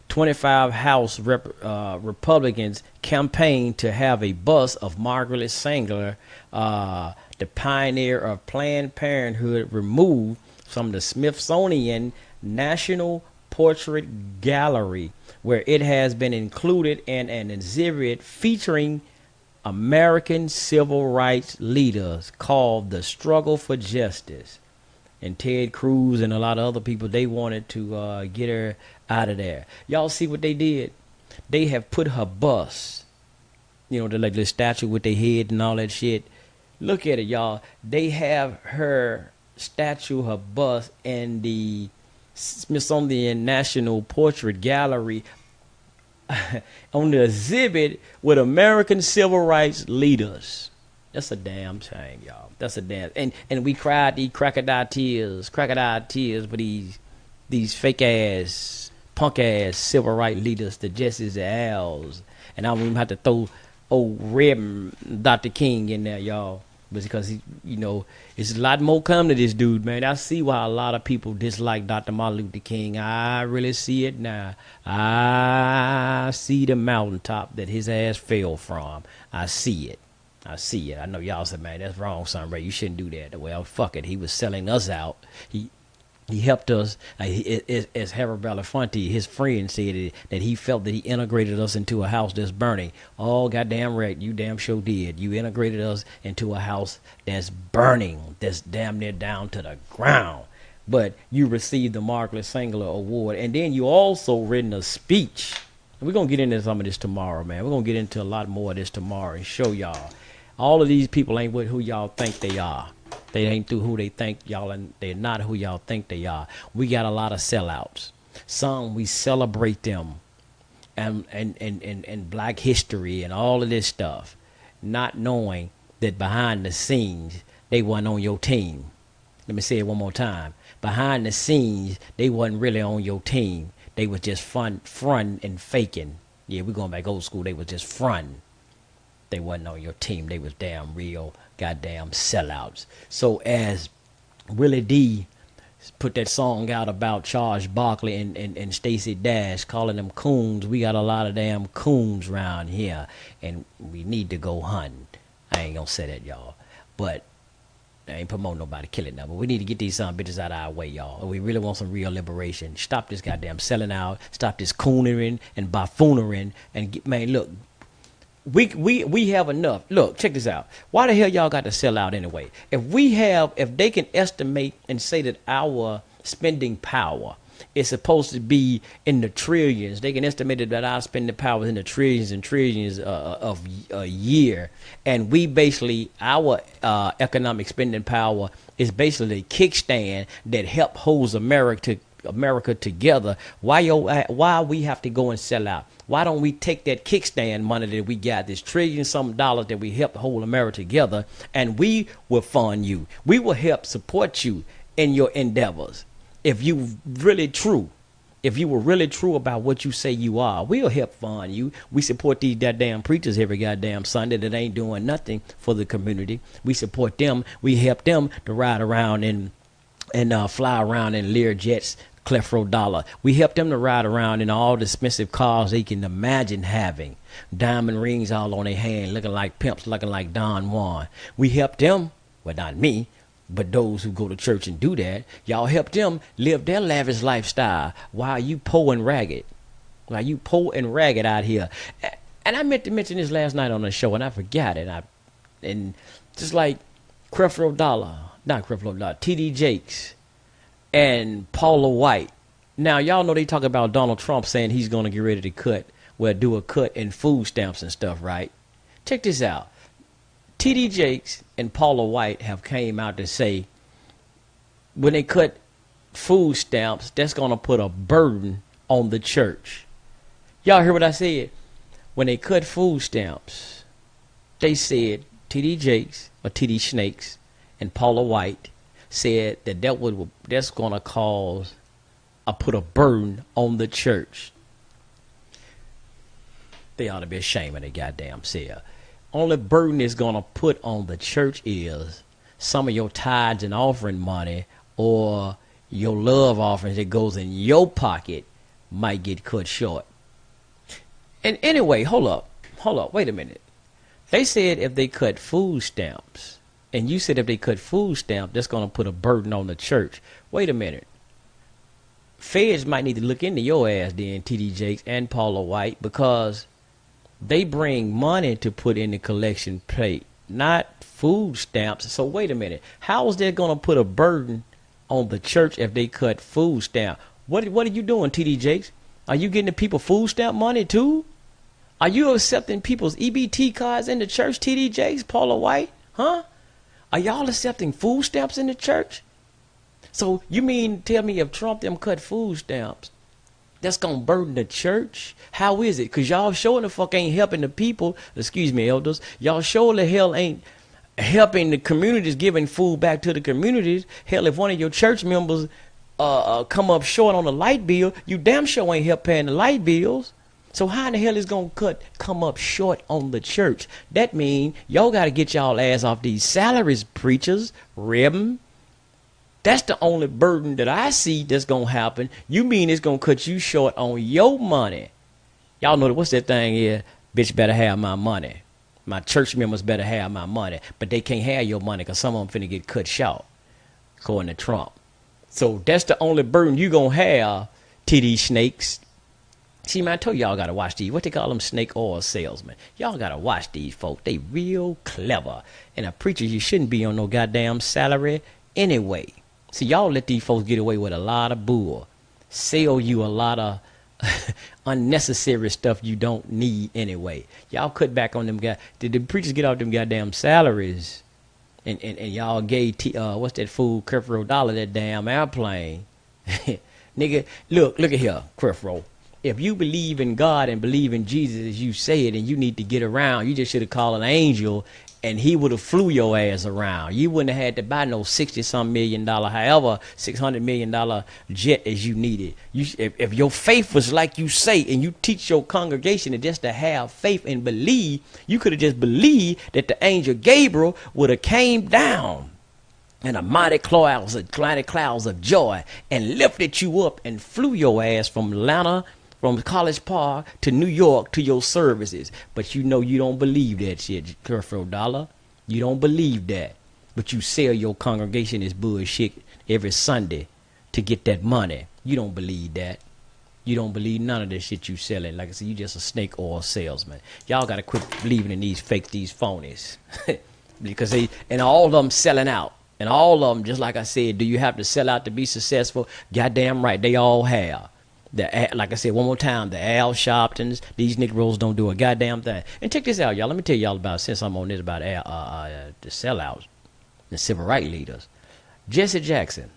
25 House Republicans campaigned to have a bust of Margaret Sanger, the pioneer of Planned Parenthood, removed from the Smithsonian National Portrait Gallery, where it has been included in an exhibit featuring American civil rights leaders called The Struggle for Justice. And Ted Cruz and a lot of other people, they wanted to get her out of there. Y'all see what they did? They have put her bust, like the statue with their head and all that shit. Look at it, y'all. They have her statue, her bust, in the Smithsonian National Portrait Gallery on the exhibit with American civil rights leaders. That's a damn shame, y'all. That's a damn, and we cried these crocodile tears for these fake ass, punk ass civil rights leaders, the Jesses, the Als, and I don't even have to throw old Reverend Dr. King in there, y'all. Because he, it's a lot more coming to this dude, man. I see why a lot of people dislike Dr. Martin Luther King. I really see it now. I see the mountaintop that his ass fell from. I see it. I know y'all said, man, that's wrong, son, Ray. You shouldn't do that. Well, fuck it. He was selling us out. He helped us. As Harold Belafonte, his friend, said that he felt that he integrated us into a house that's burning. Oh, goddamn right. You damn sure did. You integrated us into a house that's burning, that's damn near down to the ground. But you received the Margaret Sanger Award. And then you also written a speech. And we're going to get into some of this tomorrow, man. We're going to get into a lot more of this tomorrow and show y'all. All of these people ain't with who y'all think they are. They ain't through who they think y'all, and they're not who y'all think they are. We got a lot of sellouts. Some, we celebrate them and black history and all of this stuff, not knowing that behind the scenes, they wasn't on your team. Let me say it one more time. Behind the scenes, they wasn't really on your team. They was just fronting and faking. Yeah, we're going back old school. They was just fronting. They wasn't on your team. They was damn real goddamn sellouts. So as Willie D put that song out about Charles Barkley and Stacey Dash, calling them coons, we got a lot of damn coons around here, and we need to go hunting. I ain't gonna say that, y'all, but I ain't promoting nobody killing them, but we need to get these son bitches out of our way, y'all. We really want some real liberation. Stop this goddamn selling out. Stop this coonery and buffoonery, and get, man, look. We have enough. Look, check this out. Why the hell y'all got to sell out anyway? If they can estimate and say that our spending power is supposed to be in the trillions, they can estimate that our spending power is in the trillions and trillions of a year, and we basically, our economic spending power is basically a kickstand that help holds America together. Why we have to go and sell out? Why don't we take that kickstand money that we got, this $1 trillion that we help hold America together, and we will fund you. We will help support you in your endeavors. If you were really true about what you say you are, we'll help fund you. We support these goddamn preachers every goddamn Sunday that ain't doing nothing for the community. We support them. We help them to ride around and fly around in Lear jets, Clefro Dollar. We help them to ride around in all the expensive cars they can imagine having. Diamond rings all on their hand, looking like pimps, looking like Don Juan. We help them, well, not me, but those who go to church and do that. Y'all help them live their lavish lifestyle while you poor and ragged. While you poor and ragged out here. And I meant to mention this last night on the show, and I forgot it. And just like Creflo Dollar, not Creflo Dollar, T.D. Jakes, and Paula White. Now, y'all know they talk about Donald Trump saying he's going to get ready to do a cut in food stamps and stuff, right? Check this out. T.D. Jakes and Paula White have came out to say when they cut food stamps, that's going to put a burden on the church. Y'all hear what I said? When they cut food stamps, they said T.D. Jakes or T.D. Snakes and Paula White said that's going to cause put a burden on the church. They ought to be ashamed of their goddamn self. Only burden is going to put on the church is some of your tithes and offering money or your love offerings that goes in your pocket might get cut short. And anyway, hold up, wait a minute. They said if they cut food stamps, and you said if they cut food stamps, that's going to put a burden on the church. Wait a minute. Feds might need to look into your ass then, T.D. Jakes and Paula White, because they bring money to put in the collection plate, not food stamps. So wait a minute. How is that going to put a burden on the church if they cut food stamp? What are you doing, T.D. Jakes? Are you getting the people food stamp money too? Are you accepting people's EBT cards in the church, T.D. Jakes, Paula White? Huh? Are y'all accepting food stamps in the church? So you mean tell me if Trump them cut food stamps, that's going to burden the church? How is it? Because y'all sure the fuck ain't helping the people. Excuse me, elders. Y'all sure the hell ain't helping the communities, giving food back to the communities. Hell, if one of your church members come up short on the light bill, you damn sure ain't help paying the light bills. So how in the hell is going to come up short on the church? That mean y'all got to get y'all ass off these salaries, preachers, ribbon. That's the only burden that I see that's going to happen. You mean it's going to cut you short on your money. Y'all know what's that thing here? Bitch better have my money. My church members better have my money. But they can't have your money because some of them finna get cut short, according to Trump. So that's the only burden you going to have, TD Snakes. See, man, I told y'all got to watch these. What they call them, snake oil salesmen. Y'all got to watch these folks. They real clever. And a preacher, you shouldn't be on no goddamn salary anyway. See, y'all let these folks get away with a lot of bull. Sell you a lot of unnecessary stuff you don't need anyway. Y'all cut back on them guys. Did the preachers get off them goddamn salaries? And y'all gave, what's that fool, Creflo Dollar, that damn airplane. Nigga, look at here, Creflo. If you believe in God and believe in Jesus as you say it and you need to get around, you just should have called an angel and he would have flew your ass around. You wouldn't have had to buy no $60-some million, however, $600 million jet as you needed. If your faith was like you say and you teach your congregation just to have faith and believe, you could have just believed that the angel Gabriel would have came down in a mighty clouds of joy and lifted you up and flew your ass from Atlanta, from College Park to New York to your services. But you know you don't believe that shit, Creflo Dollar. You don't believe that. But you sell your congregation this bullshit every Sunday to get that money. You don't believe that. You don't believe none of this shit you selling. Like I said, you just a snake oil salesman. Y'all got to quit believing in these fakes, these phonies. Because and all of them selling out. And all of them, just like I said, do you have to sell out to be successful? Goddamn right, they all have. Like I said one more time, the Al Sharptons, these Negroes don't do a goddamn thing. And check this out, y'all. Let me tell y'all about, since I'm on this, about the sellouts, the civil rights leaders. Jesse Jackson.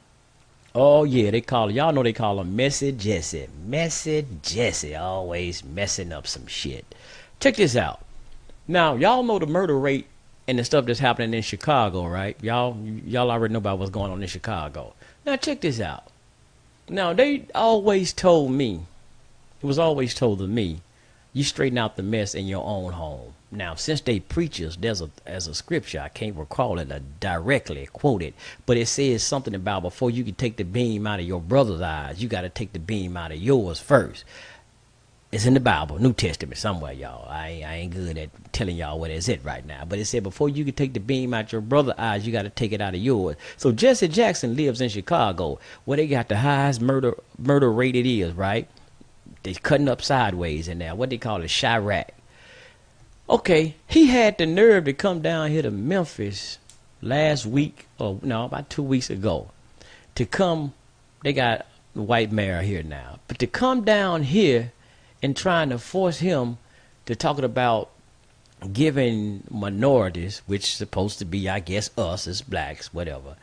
Oh, yeah, y'all know they call him Messy Jesse. Messy Jesse, always messing up some shit. Check this out. Now, y'all know the murder rate and the stuff that's happening in Chicago, right? Y'all already know about what's going on in Chicago. Now, check this out. Now, they always told me, it was always told to me, you straighten out the mess in your own home. Now, since they preachers, there's a scripture, I can't recall it directly quoted, but it says something about before you can take the beam out of your brother's eyes, you got to take the beam out of yours first. It's in the Bible, New Testament, somewhere, y'all. I ain't good at telling y'all what is it right now. But it said before you can take the beam out your brother's eyes, you got to take it out of yours. So Jesse Jackson lives in Chicago, where they got the highest murder rate it is, right? They cutting up sideways in there. What they call it, Chirac. Okay, he had the nerve to come down here to Memphis last week, or no, about 2 weeks ago. To come, they got the white mayor here now. But to come down here and trying to force him to talking about giving minorities, which is supposed to be, I guess, us as blacks, whatever,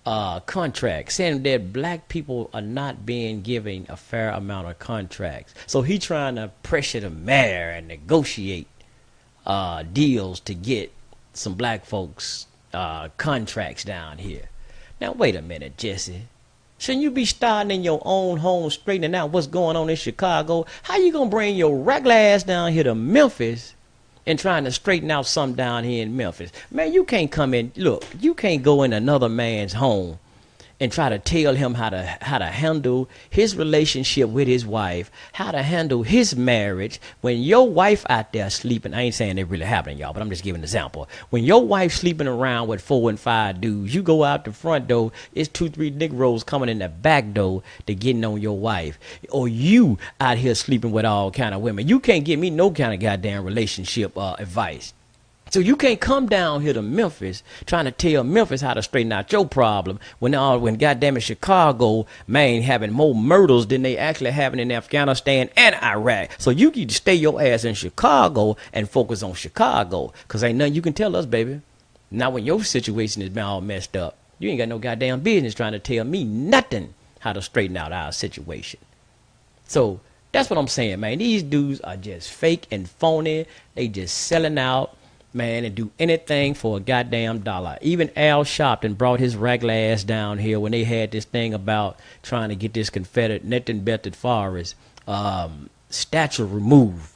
contracts, saying that black people are not being given a fair amount of contracts. So he trying to pressure the mayor and negotiate deals to get some black folks contracts down here. Now, wait a minute, Jesse. Shouldn't you be starting in your own home, straightening out what's going on in Chicago? How you going to bring your regular ass down here to Memphis and trying to straighten out something down here in Memphis? Man, you can't come in. Look, you can't go in another man's home and try to tell him how to handle his relationship with his wife, how to handle his marriage when your wife out there sleeping. I ain't saying it really happening, y'all, but I'm just giving an example. When your wife sleeping around with 4 and 5 dudes, you go out the front door, it's 2, 3 Negroes coming in the back door to getting on your wife. Or you out here sleeping with all kind of women. You can't give me no kind of goddamn relationship advice. So you can't come down here to Memphis trying to tell Memphis how to straighten out your problem when goddamn it Chicago, man, having more murders than they actually having in Afghanistan and Iraq. So you need to stay your ass in Chicago and focus on Chicago, because ain't nothing you can tell us, baby. Now when your situation is all messed up, you ain't got no goddamn business trying to tell me nothing how to straighten out our situation. So that's what I'm saying, man. These dudes are just fake and phony. They just selling out, man, and do anything for a goddamn dollar. Even Al Sharpton brought his regular ass down here when they had this thing about trying to get this Confederate Nathan Bedford Forrest statue removed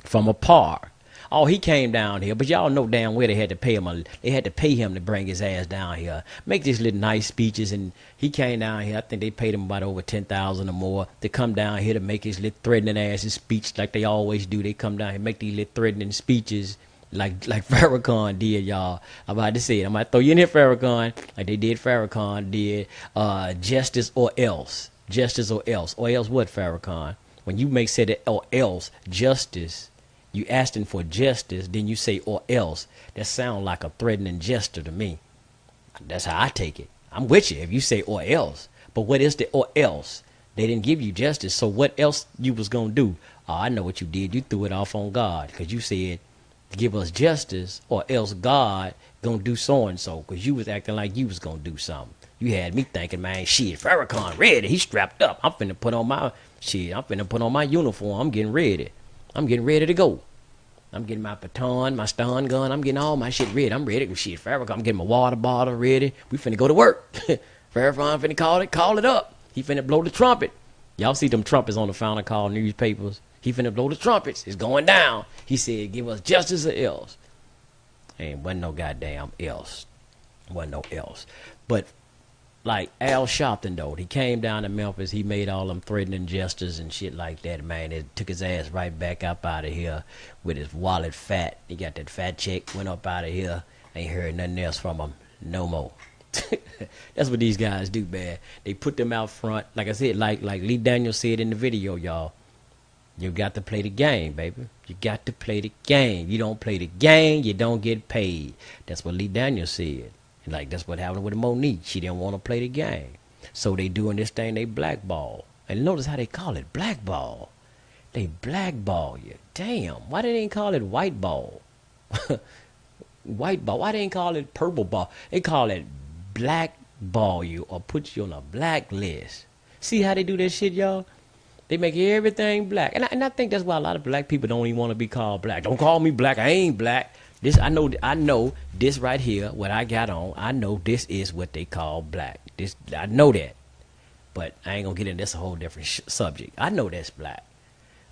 from a park. Oh, he came down here, but y'all know damn well they had to pay him. They had to pay him to bring his ass down here, make these little nice speeches, and he came down here. I think they paid him about over $10,000 or more to come down here to make his little threatening ass speech like they always do. They come down here, make these little threatening speeches like Farrakhan did, y'all. I'm about to say it. I might throw you in here, Farrakhan, like they did. Farrakhan did justice or else. Justice or else. Or else what, Farrakhan? When you make say that or else justice, you asking for justice, then you say or else. That sound like a threatening gesture to me. That's how I take it. I'm with you if you say or else. But what is the or else? They didn't give you justice, so what else you was going to do? Oh, I know what you did. You threw it off on God because you said, give us justice or else God gonna do so and so, because you was acting like you was gonna do something. You had me thinking, man, shit, Farrakhan ready, he's strapped up. I'm finna put on my uniform. I'm getting ready to go. I'm getting my baton, my stun gun, I'm getting all my shit ready. I'm ready. Shit, Farrakhan, I'm getting my water bottle ready. We finna go to work. Farrakhan finna call it up. He finna blow the trumpet. Y'all see them trumpets on the Fountain Call newspapers. He finna blow the trumpets. It's going down. He said, give us justice or else. Ain't wasn't no goddamn else. Wasn't no else. But like Al Sharpton, though, he came down to Memphis. He made all them threatening gestures and shit like that, man. It took his ass right back up out of here with his wallet fat. He got that fat check, went up out of here. Ain't heard nothing else from him no more. That's what these guys do, man. They put them out front. Like I said, like Lee Daniels said in the video, y'all. You got to play the game, baby. You got to play the game. You don't play the game, you don't get paid. That's what Lee Daniels said. And like that's what happened with Monique. She didn't want to play the game. So they doing this thing, they blackball. And notice how they call it blackball. They blackball you. Damn. Why they didn't call it white ball? White ball. Why they didn't call it purple ball? They call it blackball you or put you on a blacklist. See how they do that shit, y'all? They make everything black. And I think that's why a lot of black people don't even want to be called black. Don't call me black. I ain't black. This I know this right here, what I got on, I know this is what they call black. This I know that. But I ain't going to get into this, a whole different subject. I know that's black.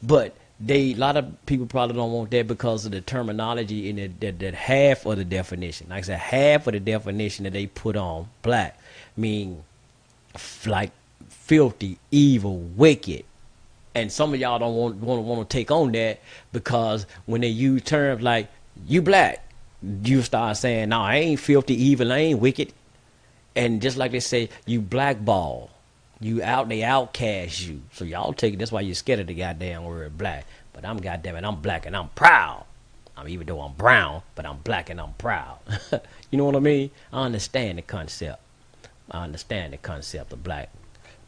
But a lot of people probably don't want that because of the terminology in that half of the definition. Like I said, half of the definition that they put on black mean like filthy, evil, wicked. And some of y'all don't want to take on that because when they use terms like you black, you start saying, no, I ain't filthy, evil, I ain't wicked. And just like they say, you blackball, you out, they outcast you. So y'all take it. That's why you're scared of the goddamn word black. But I'm goddamn it, I'm black and I'm proud. Even though I'm brown, but I'm black and I'm proud. You know what I mean? I understand the concept. I understand the concept of black.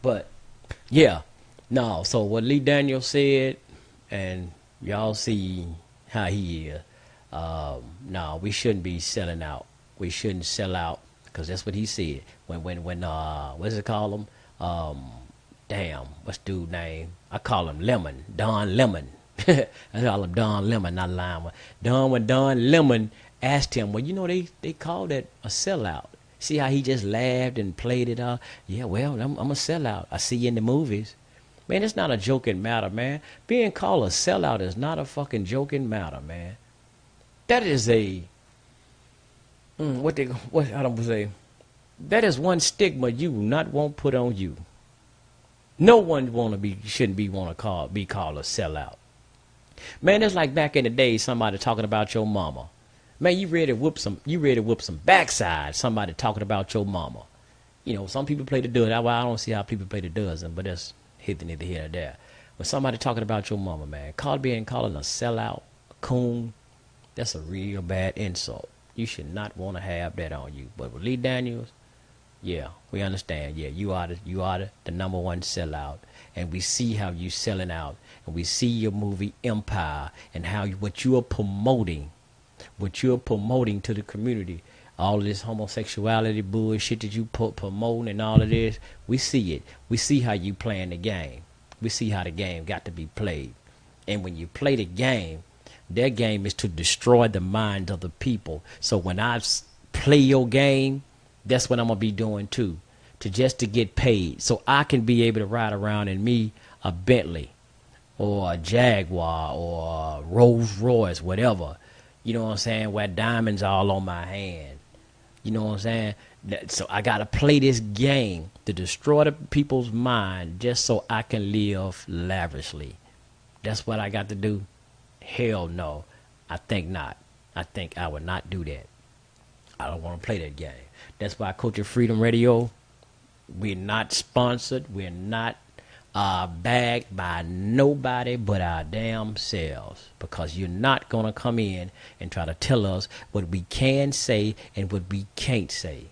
But yeah. No, so what Lee Daniels said, and y'all see how he is. No, we shouldn't be selling out. We shouldn't sell out because that's what he said. When what's it called him? Damn, what's dude name? I call him Lemon, Don Lemon. I call him Don Lemon, not Lima. When Don Lemon asked him, well, you know they call that a sellout. See how he just laughed and played it out? Yeah, well, I'm a sellout. I see you in the movies. Man, it's not a joking matter, man. Being called a sellout is not a fucking joking matter, man. That is a, what I don't say, that is one stigma you not want put on you. No one shouldn't be called a sellout. Man, it's like back in the day, somebody talking about your mama. Man, you ready to whoop some backside, somebody talking about your mama. You know, some people play the dozen. I don't see how people play the dozen, but that's neither here nor there. When somebody talking about your mama, man, calling a sellout, a coon, that's a real bad insult. You should not want to have that on you. But with Lee Daniels, yeah, we understand. Yeah, you are the number one sellout, and we see how you selling out, and we see your movie Empire and what you are promoting to the community. All of this homosexuality bullshit that you promoting and all of this, we see it. We see how you playing the game. We see how the game got to be played. And when you play the game, their game is to destroy the minds of the people. So when I play your game, that's what I'm going to be doing too. To get paid. So I can be able to ride around in me a Bentley or a Jaguar or a Rolls Royce, whatever. You know what I'm saying? Where diamonds all on my hand. You know what I'm saying? So I got to play this game to destroy the people's mind just so I can live lavishly. That's what I got to do? Hell no. I think not. I think I would not do that. I don't want to play that game. That's why Culture Freedom Radio, we're not sponsored. We're not bagged by nobody but our damn selves, because you're not going to come in and try to tell us what we can say and what we can't say.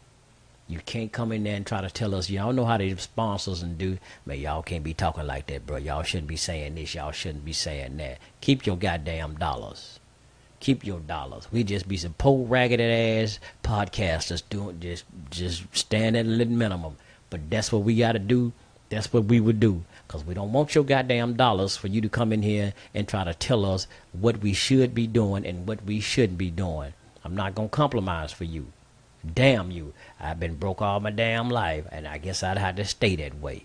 You can't come in there and try to tell us, y'all know how the sponsors and do, man, y'all can't be talking like that, bro. Y'all shouldn't be saying this. Y'all shouldn't be saying that. Keep your goddamn dollars. Keep your dollars. We just be some poor ragged ass podcasters doing just stand at a little minimum. But that's what we got to do. That's what we would do, because we don't want your goddamn dollars for you to come in here and try to tell us what we should be doing and what we shouldn't be doing. I'm not going to compromise for you. Damn you. I've been broke all my damn life, and I guess I'd have to stay that way.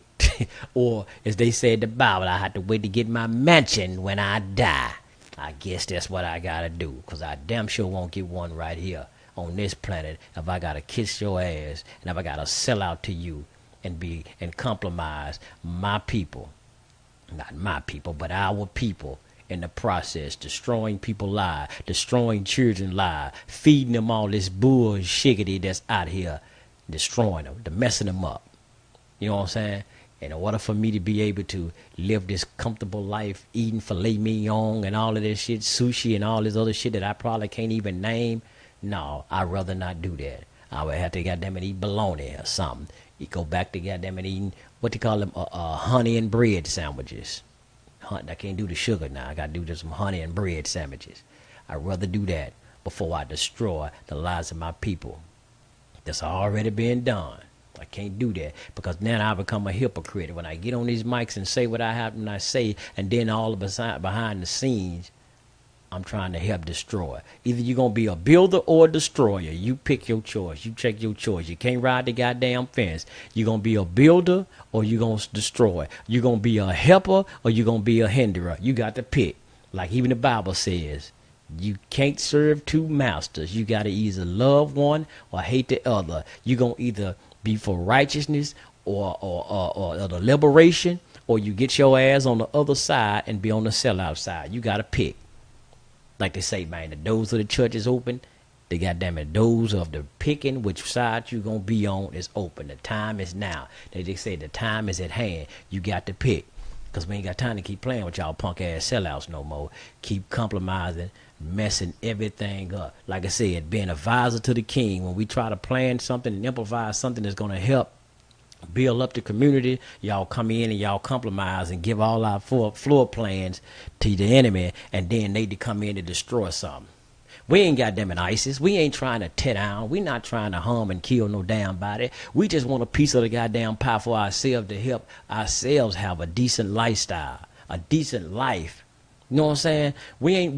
Or, as they say in the Bible, I have to wait to get my mansion when I die. I guess that's what I got to do, because I damn sure won't get one right here on this planet if I got to kiss your ass and if I got to sell out to you and compromise my people, not my people, but our people in the process, destroying people's lives, destroying children's lives, feeding them all this bullshiggity that's out here, destroying them, messing them up. You know what I'm saying? In order for me to be able to live this comfortable life, eating filet mignon and all of this shit, sushi and all this other shit that I probably can't even name, no, I'd rather not do that. I would have to goddamn it eat bologna or something. You go back to goddamn it eating what they call them honey and bread sandwiches. I can't do the sugar now. I got to do some honey and bread sandwiches. I'd rather do that before I destroy the lives of my people. That's already been done. I can't do that, because now I become a hypocrite when I get on these mics and say what I have and I say, and then all of a sudden behind the scenes I'm trying to help destroy. Either you're going to be a builder or a destroyer. You pick your choice. You check your choice. You can't ride the goddamn fence. You're going to be a builder or you're going to destroy. You're going to be a helper or you're going to be a hinderer. You got to pick. Like even the Bible says, you can't serve two masters. You got to either love one or hate the other. You're going to either be for righteousness or the liberation, or you get your ass on the other side and be on the sellout side. You got to pick. Like they say, man, the doors of the church is open. The goddamn it, doors of the picking which side you gonna be on is open. The time is now. They just say the time is at hand. You got to pick, because we ain't got time to keep playing with y'all punk ass sellouts no more. Keep compromising, messing everything up. Like I said, being advisor to the king. When we try to plan something and improvise something that's gonna help build up the community, y'all come in and y'all compromise and give all our floor plans to the enemy, and then they come in to destroy something. We ain't got them in ISIS. We ain't trying to tear down. We not trying to harm and kill no damn body. We just want a piece of the goddamn pie for ourselves to help ourselves have a decent lifestyle, a decent life. You know what I'm saying? We ain't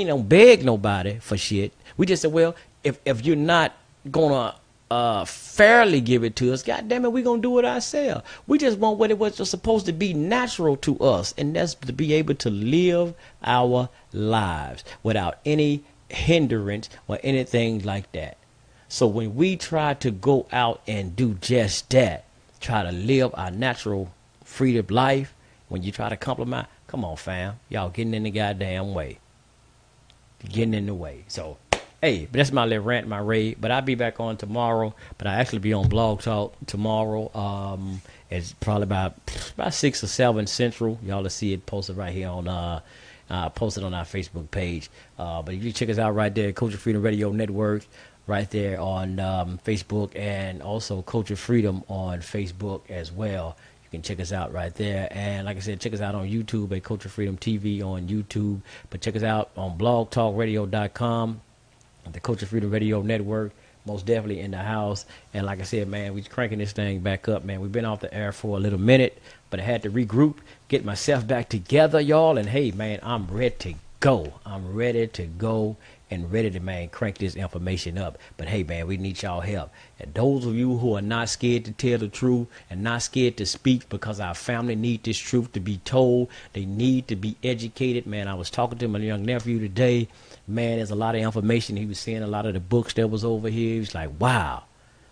gonna beg nobody for shit. We just said, well, if you're not gonna fairly give it to us, God damn it, we gonna do it ourselves. We just want what it was just supposed to be natural to us, and that's to be able to live our lives without any hindrance or anything like that. So when we try to go out and do just that, try to live our natural freedom life, when you try to compromise, come on fam, y'all getting in the goddamn way. Getting in the way. So hey, but that's my little rant, my rave. But I'll be back on tomorrow. But I actually be on Blog Talk tomorrow. It's probably about 6 or 7 Central. Y'all will see it posted right here on posted on our Facebook page. But if you check us out right there, Culture Freedom Radio Network, right there on Facebook, and also Culture Freedom on Facebook as well. You can check us out right there. And like I said, check us out on YouTube at Culture Freedom TV on YouTube. But check us out on blogtalkradio.com. The Culture Freedom Radio Network, most definitely in the house. And like I said, man, we're cranking this thing back up, man. We've been off the air for a little minute, but I had to regroup, get myself back together, y'all. And hey, man, I'm ready to go. I'm ready to go and ready to, man, crank this information up. But hey, man, we need y'all help. And those of you who are not scared to tell the truth and not scared to speak, because our family need this truth to be told, they need to be educated. Man, I was talking to my young nephew today. Man, there's a lot of information. He was seeing a lot of the books that was over here. He was like, wow,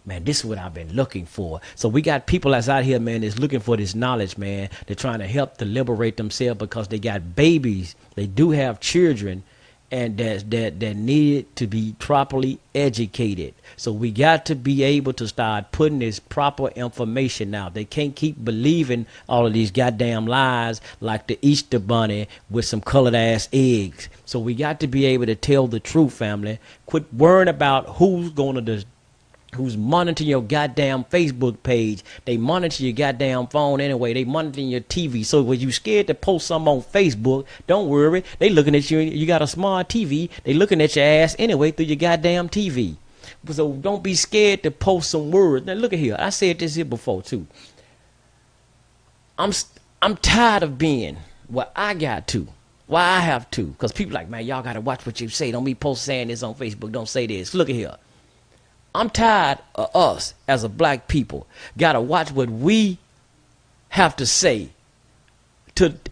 man, this is what I've been looking for. So we got people that's out here, man, that's looking for this knowledge, man. They're trying to help to liberate themselves because they got babies. They do have children, and that need to be properly educated. So we got to be able to start putting this proper information out. They can't keep believing all of these goddamn lies like the Easter bunny with some colored ass eggs. So we got to be able to tell the truth, family. Quit worrying about who's monitoring your goddamn Facebook page. They monitor your goddamn phone anyway. They monitoring your TV. So when you scared to post something on Facebook, don't worry. They looking at you. You got a smart TV. They looking at your ass anyway through your goddamn TV. So don't be scared to post some words. Now look at here. I said this here before too. I'm tired of being what I got to. Why I have to. Because people like, man, y'all got to watch what you say. Don't be post saying this on Facebook. Don't say this. Look at here. I'm tired of us as a black people got to watch what we have to say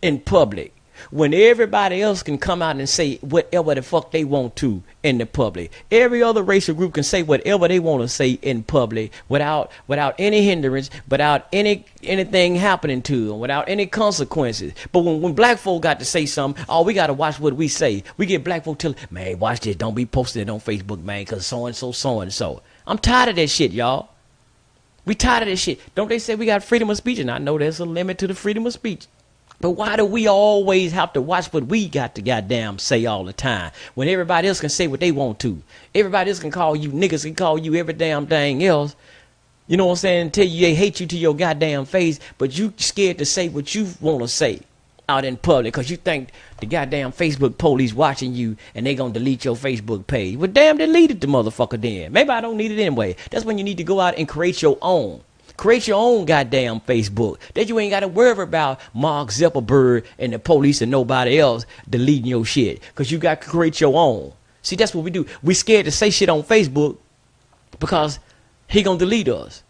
in public when everybody else can come out and say whatever the fuck they want to in the public. Every other racial group can say whatever they want to say in public without any hindrance, without anything happening to them, without any consequences. But when black folk got to say something, oh, we got to watch what we say. We get black folk tell, man, watch this. Don't be posting it on Facebook, man, because so-and-so, so-and-so. I'm tired of that shit, y'all. We tired of that shit. Don't they say we got freedom of speech? And I know there's a limit to the freedom of speech. But why do we always have to watch what we got to goddamn say all the time when everybody else can say what they want to? Everybody else can call you niggas, can call you every damn thing else. You know what I'm saying? Tell you they hate you to your goddamn face, but you scared to say what you want to say out in public because you think the goddamn Facebook police watching you and they gonna delete your Facebook page. Well, damn, delete it, the motherfucker then. Maybe I don't need it anyway. That's when you need to go out and create your own. Create your own goddamn Facebook. That you ain't got to worry about Mark Zuckerberg and the police and nobody else deleting your shit. Because you got to create your own. See, that's what we do. We scared to say shit on Facebook because he going to delete us.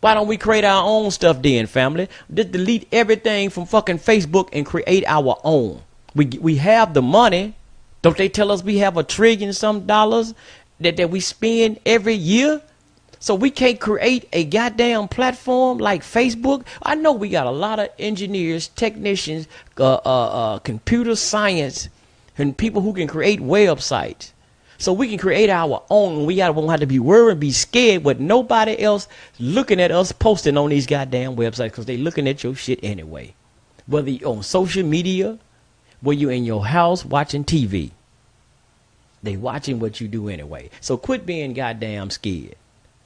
Why don't we create our own stuff then, family? Just delete everything from fucking Facebook and create our own. We have the money. Don't they tell us we have $1 trillion some dollars that we spend every year? So we can't create a goddamn platform like Facebook. I know we got a lot of engineers, technicians, computer science, and people who can create websites. So we can create our own. We won't have to be worried and be scared with nobody else looking at us posting on these goddamn websites because they looking at your shit anyway. Whether you're on social media, whether you're in your house watching TV, they watching what you do anyway. So quit being goddamn scared.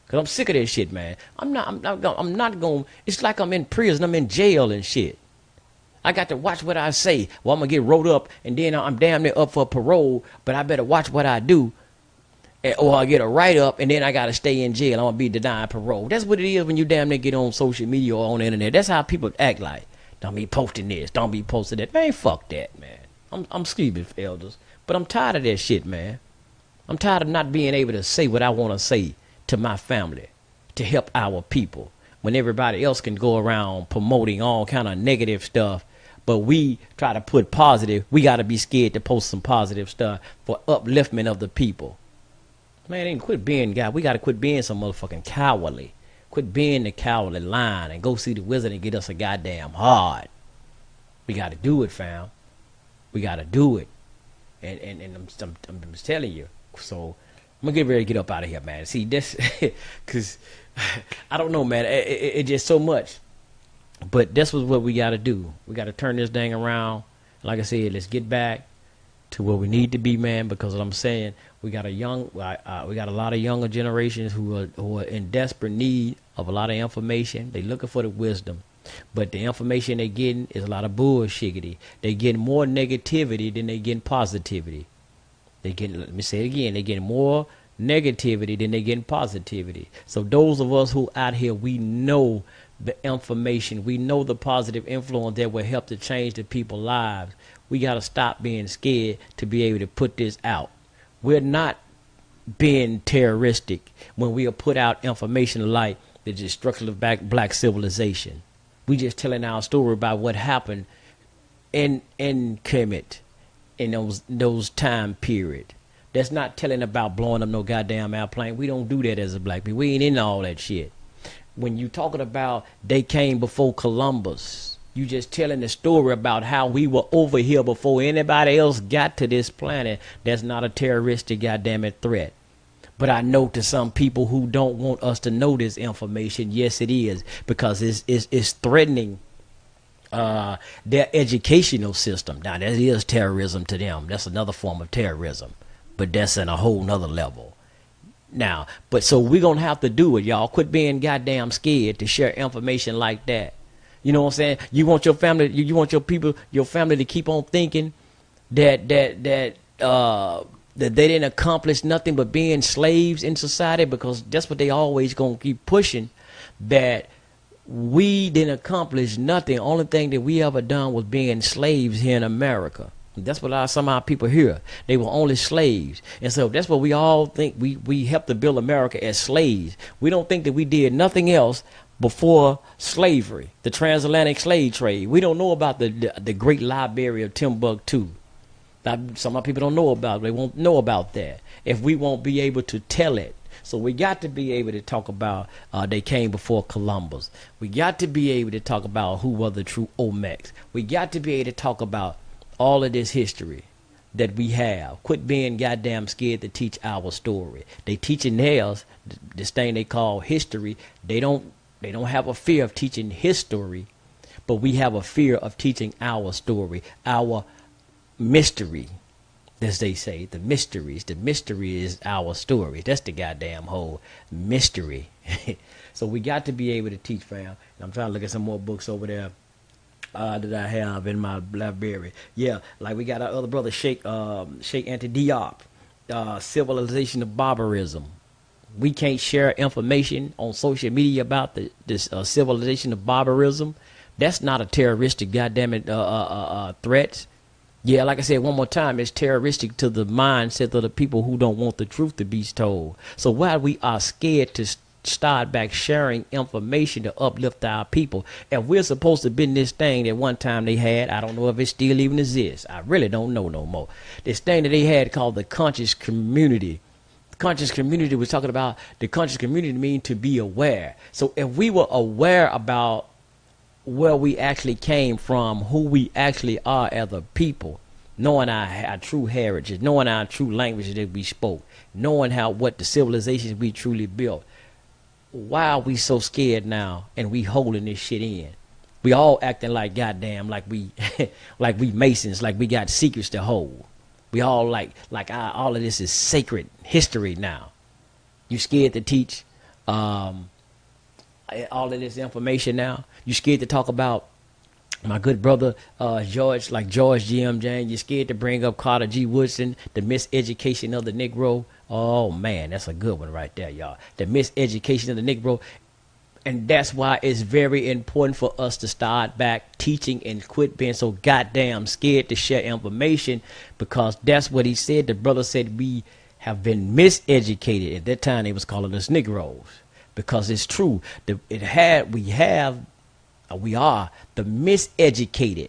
Cause I'm sick of this shit, man. I'm not going. It's like I'm in prison. I'm in jail and shit. I got to watch what I say. Well, I'm gonna get rolled up, and then I'm damn near up for parole. But I better watch what I do, or I get a write up, and then I gotta stay in jail. I'm gonna be denied parole. That's what it is when you damn near get on social media or on the internet. That's how people act like. Don't be posting this. Don't be posting that. Man, fuck that, man. I'm excuse elders, but I'm tired of that shit, man. I'm tired of not being able to say what I want to say to my family, to help our people, when everybody else can go around promoting all kind of negative stuff, but we try to put positive. We got to be scared to post some positive stuff for upliftment of the people. Man, ain't quit being guy. We got to quit being some motherfucking cowardly. Quit being the cowardly lion and go see the wizard and get us a goddamn heart. We got to do it, fam. We got to do it. And I'm just telling you. So I'm gonna get ready to get up out of here, man. See, this, cause I don't know, man. It just so much. But this was what we got to do. We got to turn this thing around. Like I said, let's get back to where we need to be, man. Because what I'm saying, we got a lot of younger generations who are in desperate need of a lot of information. They looking for the wisdom, but the information they getting is a lot of bullshiggity. They getting more negativity than they getting positivity. Let me say it again. They getting more negativity than they getting positivity. So those of us who out here, we know the information, we know the positive influence that will help to change the people's lives. We got to stop being scared to be able to put this out. We're not being terroristic when we put out information like the destruction of black civilization. We just telling our story about what happened in Kemet in those time period. That's not telling about blowing up no goddamn airplane. We don't do that as a black people. We ain't in all that shit. When you talking about they came before Columbus, you just telling the story about how we were over here before anybody else got to this planet. That's not a terroristic goddamn it threat. But I know to some people who don't want us to know this information, yes it is, because it's threatening their educational system. Now that is terrorism to them. That's another form of terrorism, but that's in a whole nother level. Now, but so we're going to have to do it, y'all. Quit being goddamn scared to share information like that. You know what I'm saying? You want your family, you want your people, your family to keep on thinking that they didn't accomplish nothing but being slaves in society, because that's what they always going to keep pushing, that we didn't accomplish nothing. Only thing that we ever done was being slaves here in America. That's what some of our people hear. They were only slaves. And so that's what we all think. We helped to build America as slaves. We don't think that we did nothing else before slavery, the transatlantic slave trade. We don't know about the great library of Timbuktu. Some of our people don't know about it. They won't know about that if we won't be able to tell it. So we got to be able to talk about they came before Columbus. We got to be able to talk about who were the true Olmecs. We got to be able to talk about all of this history that we have. Quit being goddamn scared to teach our story. They teaching theirs, this thing they call history. They don't have a fear of teaching his story, but we have a fear of teaching our story, our mystery, as they say, the mysteries. The mystery is our story. That's the goddamn whole mystery. So we got to be able to teach, fam. And I'm trying to look at some more books over there that I have in my library. Yeah, like we got our other brother, Sheikh Anta Diop, Civilization of Barbarism. We can't share information on social media about this civilization of barbarism. That's not a terroristic goddamn threat. Yeah, like I said one more time, it's terroristic to the mindset of the people who don't want the truth to be told. So while we are scared to start back sharing information to uplift our people, if we're supposed to be in this thing that one time they had, I don't know if it still even exists. I really don't know no more. This thing that they had called the conscious community. The conscious community was talking about the conscious community mean to be aware. So if we were aware about where we actually came from, who we actually are as a people, knowing our true heritage, knowing our true language that we spoke, knowing what the civilizations we truly built, why are we so scared now and we holding this shit in? We all acting like goddamn, like we like we Masons, like we got secrets to hold. We all all of this is sacred history now. You scared to teach all of this information now? You scared to talk about my good brother George G.M. James? You scared to bring up Carter G. Woodson, the miseducation of the Negro? Oh man, that's a good one right there, y'all. The miseducation of the Negro. And that's why it's very important for us to start back teaching and quit being so goddamn scared to share information, because that's what he said. The brother said we have been miseducated. At that time, they was calling us Negroes, because it's true. We are the miseducated.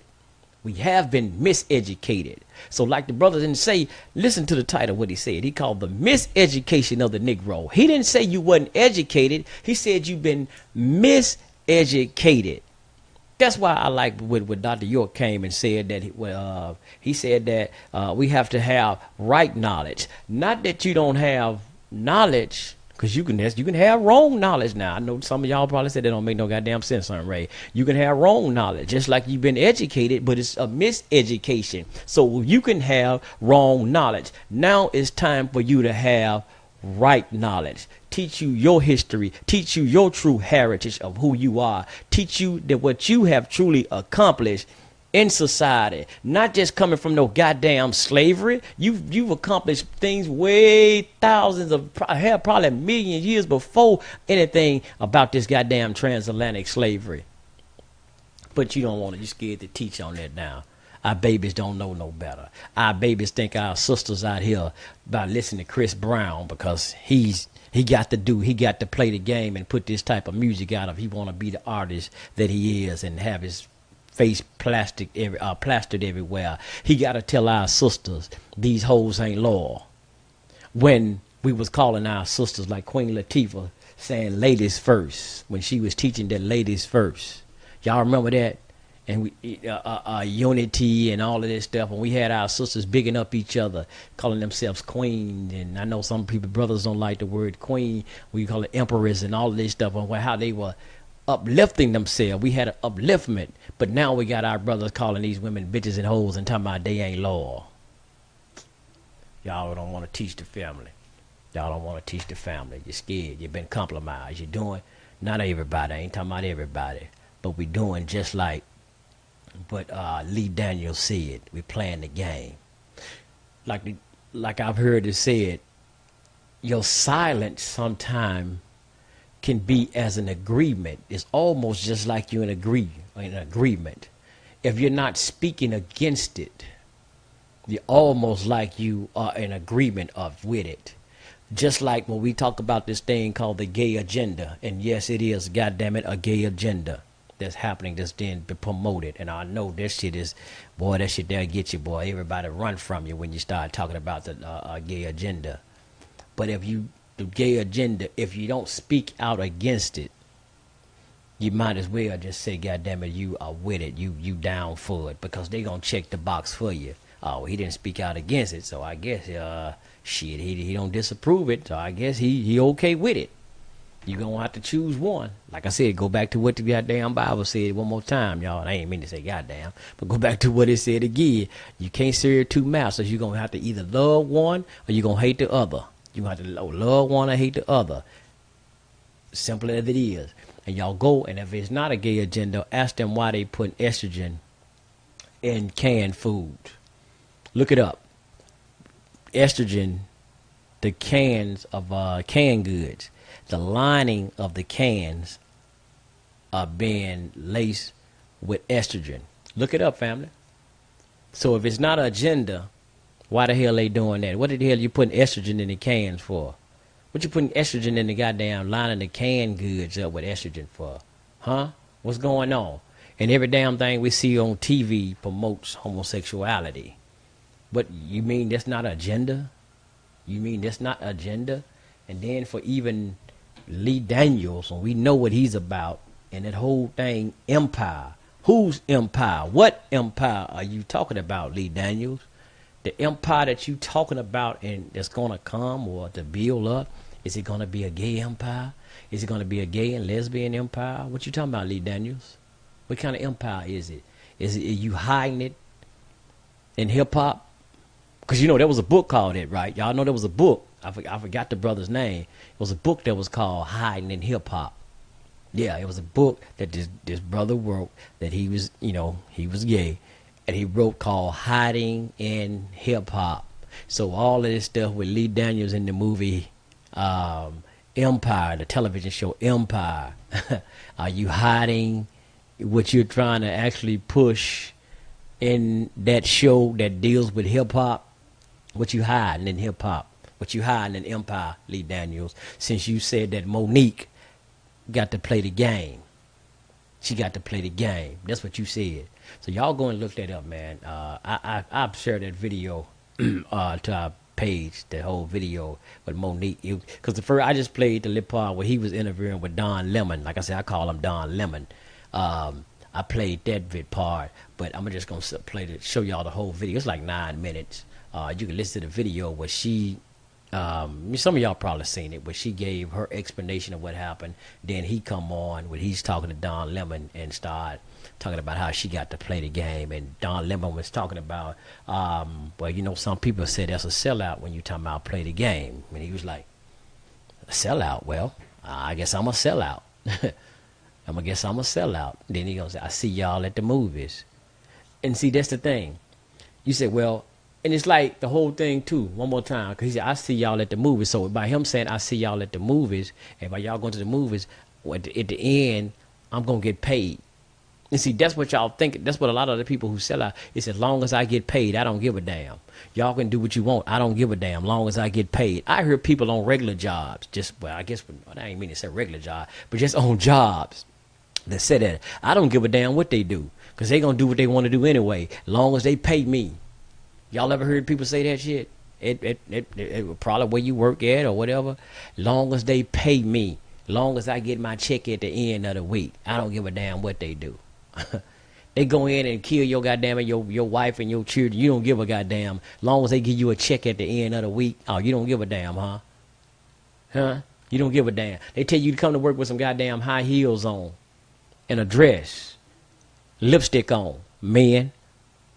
We have been miseducated. So like the brother didn't say, listen to the title, what he said. He called the miseducation of the Negro. He didn't say you wasn't educated. He said you've been miseducated. That's why I like when Dr. York came and said that he said that we have to have right knowledge. Not that you don't have knowledge, because you can have wrong knowledge now. I know some of y'all probably said that don't make no goddamn sense, son Ray. You can have wrong knowledge, just like you've been educated, but it's a miseducation. So you can have wrong knowledge. Now it's time for you to have right knowledge. Teach you your history. Teach you your true heritage of who you are. Teach you that what you have truly accomplished in society, not just coming from no goddamn slavery. You've accomplished things way thousands of, probably a million years before anything about this goddamn transatlantic slavery. But you don't want to. You're scared to teach on that now. Our babies don't know no better. Our babies think our sisters out here by listening to Chris Brown because he got to play the game and put this type of music out if he want to be the artist that he is and have his face plastered everywhere. He got to tell our sisters these hoes ain't loyal. When we was calling our sisters like Queen Latifah saying ladies first, when she was teaching that ladies first. Y'all remember that? And we unity and all of this stuff, and we had our sisters bigging up each other, calling themselves queens. And I know some people, brothers, don't like the word queen. We call it empress and all of this stuff, and how they were uplifting themselves. We had an upliftment, but now we got our brothers calling these women bitches and hoes and talking about they ain't loyal. Y'all don't want to teach the family. Y'all don't want to teach the family. You're scared. You've been compromised. You're doing, not everybody, I ain't talking about everybody, but we doing just like but Lee Daniels said, we playing the game. Like I've heard it said, your silence sometime can be as an agreement. It's almost just like you're in agreement. If you're not speaking against it, you're almost like you are in agreement with it. Just like when we talk about this thing called the gay agenda, and yes, it is, goddammit, a gay agenda that's happening, that's being promoted. And I know this shit is, boy, that shit there get you, boy. Everybody run from you when you start talking about the gay agenda. But the gay agenda, if you don't speak out against it, you might as well just say, goddammit, you are with it, you down for it, because they gonna check the box for you. Oh, he didn't speak out against it, so I guess, shit, he don't disapprove it, so I guess he okay with it. You're going to have to choose one. Like I said, go back to what the goddamn Bible said one more time, y'all. I ain't mean to say goddamn, but go back to what it said again. You can't serve two masters. You're going to have to either love one or you're going to hate the other. You're going to have to love one or hate the other. Simple as it is. And y'all go, and if it's not a gay agenda, ask them why they put estrogen in canned food. Look it up. Estrogen, the cans of canned goods. The lining of the cans are being laced with estrogen. Look it up, family. So if it's not an agenda, why the hell they doing that? What the hell you putting estrogen in the cans for? What you putting estrogen in the goddamn lining the canned goods up with estrogen for? Huh? What's going on? And every damn thing we see on TV promotes homosexuality. But you mean that's not agenda? You mean that's not agenda? And then for even Lee Daniels, and we know what he's about, and that whole thing, empire. Whose empire? What empire are you talking about, Lee Daniels? The empire that you talking about and that's going to come or to build up, is it going to be a gay empire? Is it going to be a gay and lesbian empire? What you talking about, Lee Daniels? What kind of empire is it? Are you hiding it in hip-hop? Because, you know, there was a book called it, right? Y'all know there was a book. I forgot the brother's name. It was a book that was called Hiding in Hip Hop. Yeah, it was a book that this brother wrote that he was, you know, he was gay. And he wrote called Hiding in Hip Hop. So all of this stuff with Lee Daniels in the movie Empire, the television show Empire. Are you hiding what you're trying to actually push in that show that deals with hip hop? What you hiding in hip hop? But you hiding an empire, Lee Daniels, since you said that Monique got to play the game. She got to play the game. That's what you said. So y'all go and look that up, man. I've shared that video to our page, the whole video with Monique. Because the first, I just played the lip part where he was interviewing with Don Lemon. Like I said, I call him Don Lemon. I played that vid part, but I'm just going to play it, show y'all the whole video. It's like 9 minutes. You can listen to the video where she, some of y'all probably seen it, but she gave her explanation of what happened. Then he come on when he's talking to Don Lemon and start talking about how she got to play the game. And Don Lemon was talking about, well, you know, some people said that's a sellout when you talking about play the game. And he was like, a sellout? Well, I guess I'm a sellout. I guess I'm a sellout. Then he goes, I see y'all at the movies. And see, that's the thing. You said, well, and it's like the whole thing too, one more time, because he said, I see y'all at the movies. So by him saying, I see y'all at the movies, and by y'all going to the movies, at the end, I'm going to get paid. And see, that's what y'all think. That's what a lot of the people who sell out, it's as long as I get paid, I don't give a damn. Y'all can do what you want. I don't give a damn, long as I get paid. I hear people on regular jobs, just, well, I guess, I ain't mean to say regular job, but just on jobs that said that. I don't give a damn what they do, because they going to do what they want to do anyway, long as they pay me. Y'all ever heard people say that shit? It probably where you work at or whatever. Long as they pay me, long as I get my check at the end of the week, I don't give a damn what they do. They go in and kill your goddamn your wife and your children. You don't give a goddamn. Long as they give you a check at the end of the week, oh, you don't give a damn, huh? Huh? You don't give a damn. They tell you to come to work with some goddamn high heels on and a dress, lipstick on, man.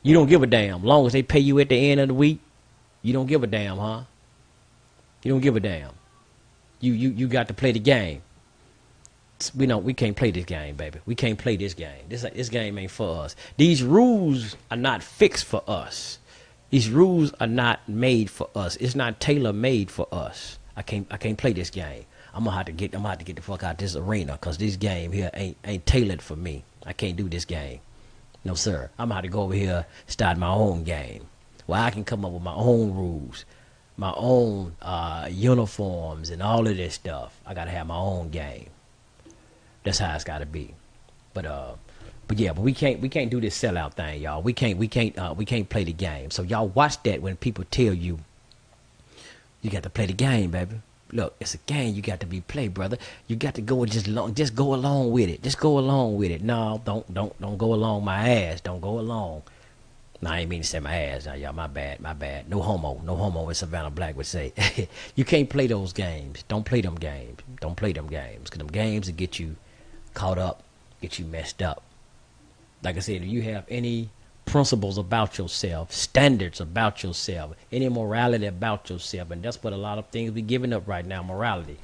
You don't give a damn. Long as they pay you at the end of the week, you don't give a damn, huh? You don't give a damn. You got to play the game. We can't play this game, baby. We can't play this game. This game ain't for us. These rules are not fixed for us. These rules are not made for us. It's not tailor made for us. I can't play this game. I'm gonna have to get the fuck out of this arena, because this game here ain't tailored for me. I can't do this game. No, sir. I'm going to have to go over here, start my own game, where I can come up with my own rules, my own uniforms, and all of this stuff. I got to have my own game. That's how it's got to be. But we can't do this sellout thing, y'all. We can't play the game. So y'all watch that when people tell you, you got to play the game, baby. Look, it's a game you got to be played, brother. You got to go and just go along with it. Just go along with it. No, don't go along my ass. Don't go along. No, I ain't mean to say my ass. Now, y'all, my bad. No homo, as Savannah Black would say. You can't play those games. Don't play them games. Don't play them games. Because them games will get you caught up, get you messed up. Like I said, if you have any principles about yourself, standards about yourself, any morality about yourself, and that's what a lot of things we're giving up right now, morality.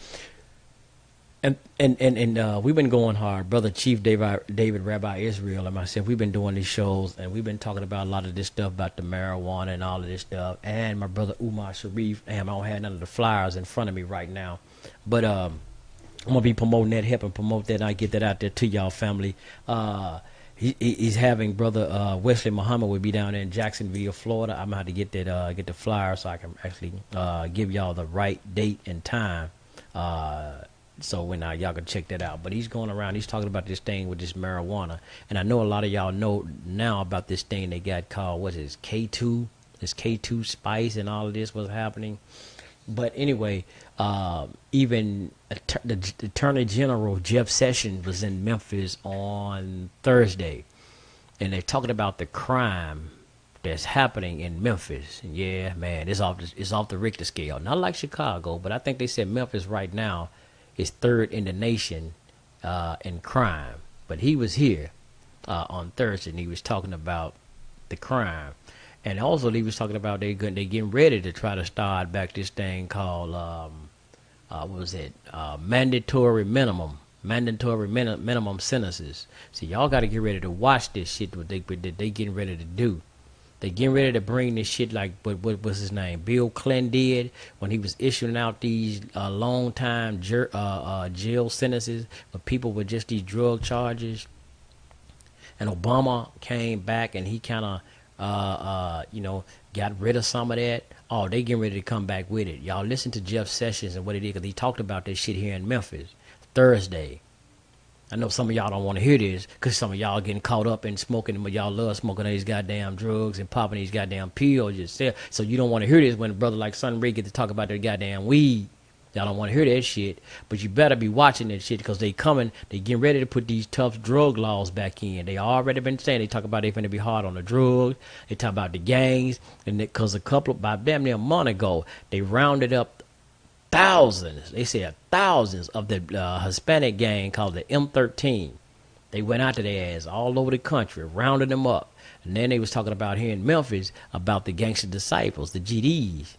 And we've been going hard. Brother Chief David Rabbi Israel and myself, we've been doing these shows, and we've been talking about a lot of this stuff about the marijuana and all of this stuff. And my brother Umar Sharif, and I don't have none of the flyers in front of me right now, but I'm gonna be promoting that, helping promote that, and I get that out there to y'all, family. He's having brother Wesley Muhammad will be down there in Jacksonville, Florida. I'm gonna have to get that get the flyer so I can actually give y'all the right date and time. So when y'all can check that out. But he's going around, he's talking about this thing with this marijuana. And I know a lot of y'all know now about this thing they got called, what is it, K2? This K2 spice and all of this was happening. But anyway, even the Attorney General Jeff Sessions was in Memphis on Thursday. And they're talking about the crime that's happening in Memphis. And yeah, man, it's off the Richter scale. Not like Chicago, but I think they said Memphis right now is third in the nation in crime. But he was here on Thursday, and he was talking about the crime. And also he was talking about they getting ready to try to start back this thing called, what was it, mandatory minimum sentences. See, y'all got to get ready to watch this shit, what they getting ready to do. They getting ready to bring this shit like what was his name? Bill Clinton did when he was issuing out these long time jail sentences for people with just these drug charges. And Obama came back and he kind of you know, got rid of some of that. Oh, they getting ready to come back with it. Y'all listen to Jeff Sessions and what he did, because he talked about this shit here in Memphis Thursday. I know some of y'all don't want to hear this because some of y'all getting caught up in smoking, but y'all love smoking these goddamn drugs and popping these goddamn pills yourself. So you don't want to hear this when a brother like Son Ray get to talk about their goddamn weed. Y'all don't want to hear that shit, but you better be watching that shit because they coming, they getting ready to put these tough drug laws back in. They already been saying, they talk about they finna be hard on the drugs, they talk about the gangs, and because a couple, by damn near a month ago, they rounded up thousands, they said thousands of the Hispanic gang called the M13. They went out to their ass all over the country, rounded them up. And then they was talking about here in Memphis about the gangster disciples, the GDs.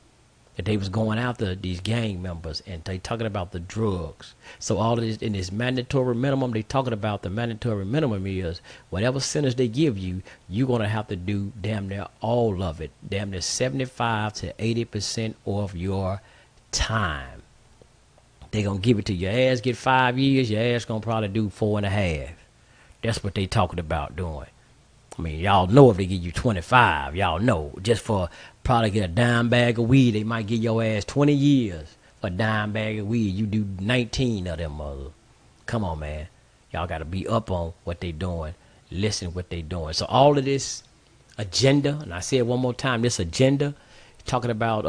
That they was going after these gang members, and they talking about the drugs. So all of this in this mandatory minimum, they talking about the mandatory minimum is whatever sentence they give you, you're gonna have to do damn near all of it, damn near 75 to 80% of your time. They gonna give it to you. Your ass get 5 years, your ass gonna probably do 4.5. That's what they talking about doing. I mean, y'all know if they give you 25, y'all know. Just for probably get a dime bag of weed, they might give your ass 20 years for a dime bag of weed. You do 19 of them, mother. Come on, man. Y'all got to be up on what they doing. Listen what they doing. So all of this agenda, and I say it one more time, this agenda, talking about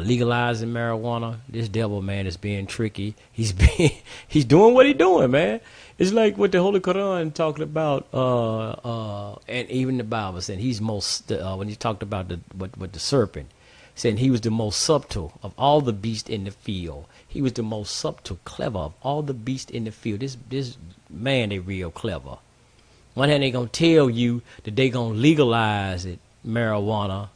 legalizing marijuana. This devil, man, is being tricky. He's doing what he's doing, man. It's like what the Holy Quran talked about, and even the Bible said he's most when he talked about with the serpent, saying he was the most subtle of all the beasts in the field. He was the most subtle, clever of all the beasts in the field. This man, they real clever. One hand they gonna tell you that they gonna legalize it, marijuana,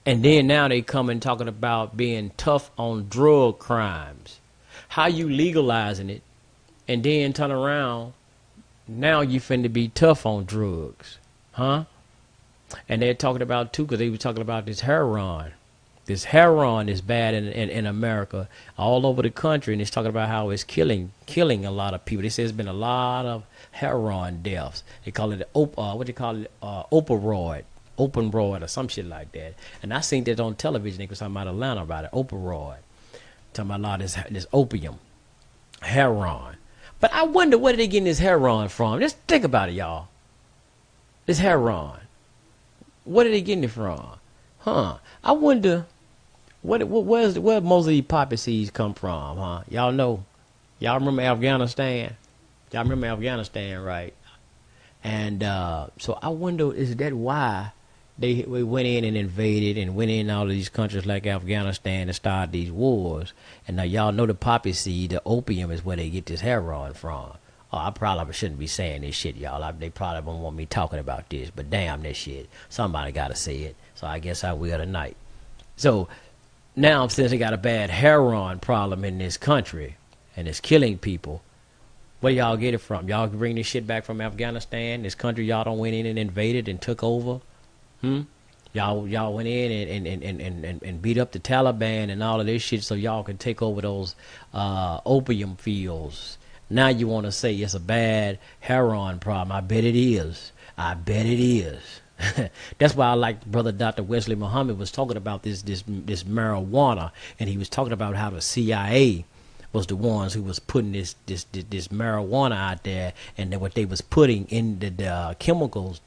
and then now they come and talking about being tough on drug crimes. How you legalizing it? And then turn around, now you finna be tough on drugs, huh? And they're talking about, too, because they were talking about this heroin. This heroin is bad in America, all over the country, and it's talking about how it's killing a lot of people. They say there's been a lot of heroin deaths. They call it, opioid or some shit like that. And I seen that on television. They was talking about Atlanta about it, opioid. Talking about a lot of this opium, heroin. But I wonder where they getting this heroin from. Just think about it, y'all. This heroin. Where are they getting it from? Huh? I wonder where most of these poppy seeds come from, huh? Y'all know. Y'all remember Afghanistan? Y'all remember Afghanistan, right? And so I wonder, is that why we went in and invaded and went in all of these countries like Afghanistan and started these wars? And now y'all know the poppy seed, the opium, is where they get this heroin from. Oh, I probably shouldn't be saying this shit, y'all. They probably won't want me talking about this, but damn this shit. Somebody got to say it. So I guess I will tonight. So now, since they got a bad heroin problem in this country and it's killing people, where y'all get it from? Y'all bring this shit back from Afghanistan, this country y'all don't went in and invaded and took over? Y'all went in and beat up the Taliban and all of this shit so y'all could take over those opium fields. Now you want to say it's a bad heroin problem. I bet it is. I bet it is. That's why I like Brother Dr. Wesley Muhammad was talking about this marijuana, and he was talking about how the CIA was the ones who was putting this marijuana out there, and then what they was putting in the chemicals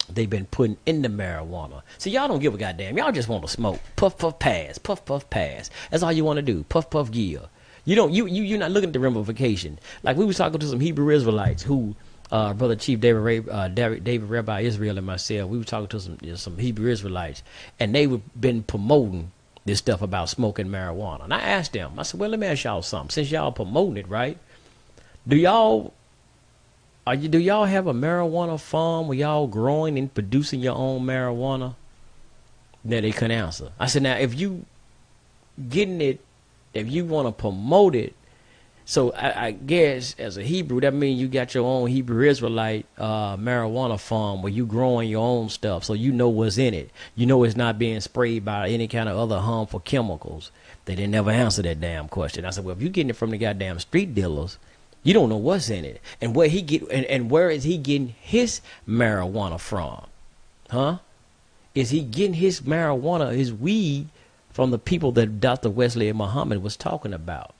they've been putting in the marijuana. So y'all don't give a goddamn. Y'all just want to smoke. Puff, puff, pass. Puff, puff, pass. That's all you want to do. Puff, puff, give. You're not looking at the ramification. Like we was talking to some Hebrew Israelites who, Brother Chief David Rabbi Israel and myself, we were talking to some Hebrew Israelites, and they were been promoting this stuff about smoking marijuana. And I asked them, I said, well, let me ask y'all something. Since y'all promoting it, right? Do y'all have a marijuana farm where y'all growing and producing your own marijuana? Then they couldn't answer. I said, now, if you getting it, if you want to promote it, so I guess as a Hebrew, that means you got your own Hebrew Israelite marijuana farm where you growing your own stuff, so you know what's in it. You know it's not being sprayed by any kind of other harmful chemicals. They didn't never answer that damn question. I said, well, if you're getting it from the goddamn street dealers, you don't know what's in it, and where is he getting his marijuana from? Huh? Is he getting his marijuana, his weed, from the people that Dr. Wesley Muhammad was talking about?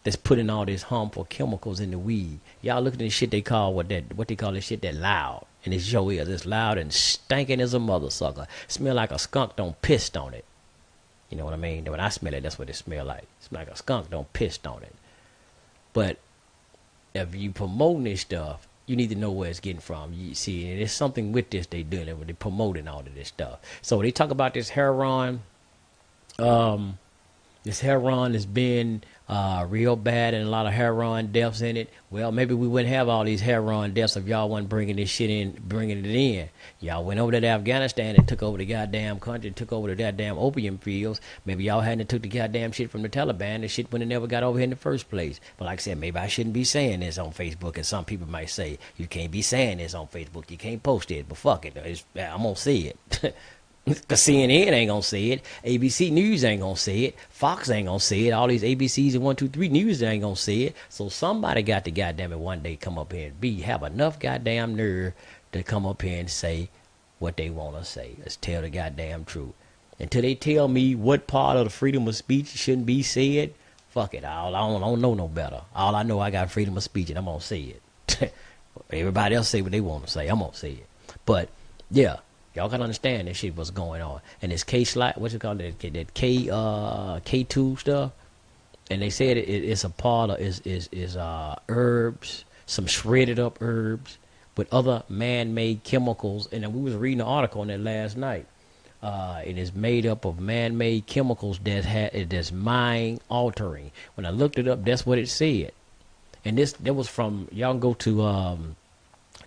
That's putting all these harmful chemicals in the weed. Y'all look at this shit they call what they call this shit that loud. And it's your ears. It's loud and stinking as a mother sucker. Smell like a skunk don't pissed on it. You know what I mean? When I smell it, that's what it smell like. It smell like a skunk don't pissed on it. But if you promoting this stuff, you need to know where it's getting from. You see, and there's something with this they doing it, where they promoting all of this stuff. So they talk about this heroin. This heroin has been real bad and a lot of heroin deaths in it. Well, maybe we wouldn't have all these heroin deaths if y'all wasn't bringing this shit in, bringing it in. Y'all went over to Afghanistan and took over the goddamn country, took over the goddamn opium fields. Maybe y'all hadn't took the goddamn shit from the Taliban. The shit would have never got over here in the first place. But like I said, maybe I shouldn't be saying this on Facebook. And some people might say, you can't be saying this on Facebook. You can't post it. But fuck it. I'm going to see it. Because CNN ain't going to say it. ABC News ain't going to say it. Fox ain't going to say it. All these ABCs and 123 News ain't going to say it. So somebody got to goddamn it one day come up here and have enough goddamn nerve to come up here and say what they want to say. Let's tell the goddamn truth. Until they tell me what part of the freedom of speech shouldn't be said, fuck it. I don't know no better. All I know, I got freedom of speech and I'm going to say it. Everybody else say what they want to say. I'm going to say it. But, yeah. Y'all gotta understand that shit was going on. And this K-slide, what's it called, that K2 stuff? And they said it's a part of, herbs, some shredded up herbs with other man-made chemicals. And then we was reading an article on that last night. It is made up of man-made chemicals that's mind-altering. When I looked it up, that's what it said. And that was from, y'all can go to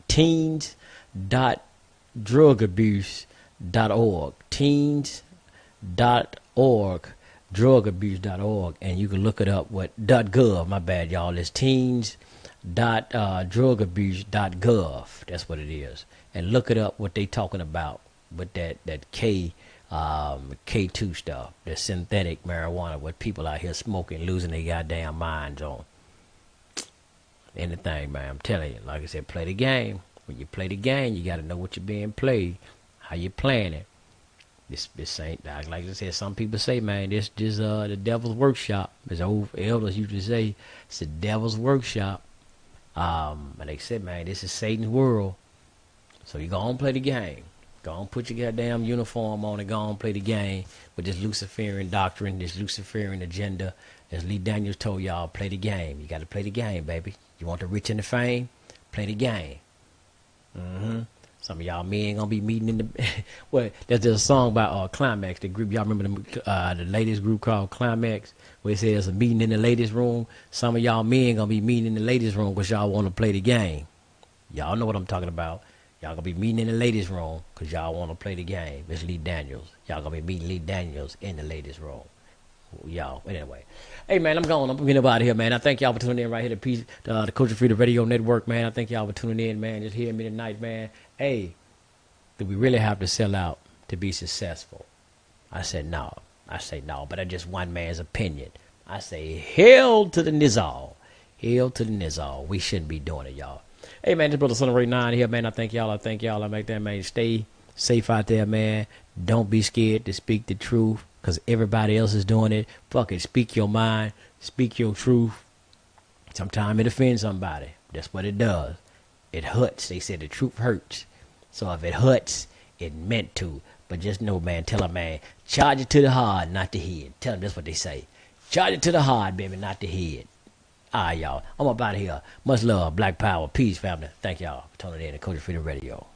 teens.drugabuse.org, teens.org, drugabuse.org, and you can look it up with .gov, my bad, y'all. It's teens.drugabuse.gov. That's what it is. And look it up what they talking about with that K2 stuff, the synthetic marijuana, what people out here smoking, losing their goddamn minds on. Anything, man. I'm telling you, like I said, play the game. When you play the game, you got to know what you're being played, how you playing it. This ain't, like I said, some people say, man, this the devil's workshop. As old elders used to say, it's the devil's workshop. And they said, man, this is Satan's world. So you go on play the game. Go on put your goddamn uniform on and go on play the game with this Luciferian doctrine, this Luciferian agenda. As Lee Daniels told y'all, play the game. You got to play the game, baby. You want the rich and the fame? Play the game. Some of y'all men gonna be meeting in the well, there's a song by Climax, the group. Y'all remember the latest group called Climax, where it says a meeting in the ladies room. Some of y'all men gonna be meeting in the ladies room because y'all want to play the game. Y'all know what I'm talking about. Y'all gonna be meeting in the ladies room because y'all want to play the game. It's Lee Daniels. Y'all gonna be meeting Lee Daniels in the ladies room. Y'all, but anyway, hey man, I'm going. I'm getting up out of here, man. I thank y'all for tuning in right here to the Culture Freedom Radio Network, man. I thank y'all for tuning in, man. Just hearing me tonight, man. Hey, do we really have to sell out to be successful? I said no. But that's just one man's opinion. I say hell to the Nizal. Hell to the Nizal. We shouldn't be doing it, y'all. Hey man, this brother Son of Ray 9 here, man. I thank y'all. I make that, man. Stay safe out there, man. Don't be scared to speak the truth. Because everybody else is doing it. Fuck it. Speak your mind. Speak your truth. Sometimes it offends somebody. That's what it does. It hurts. They said the truth hurts. So if it hurts, it meant to. But just know, man, tell a man, charge it to the heart, not the head. Tell them that's what they say. Charge it to the heart, baby, not the head. All right, y'all. I'm up out of here. Much love. Black power. Peace, family. Thank y'all for tuning in to Culture Freedom Radio.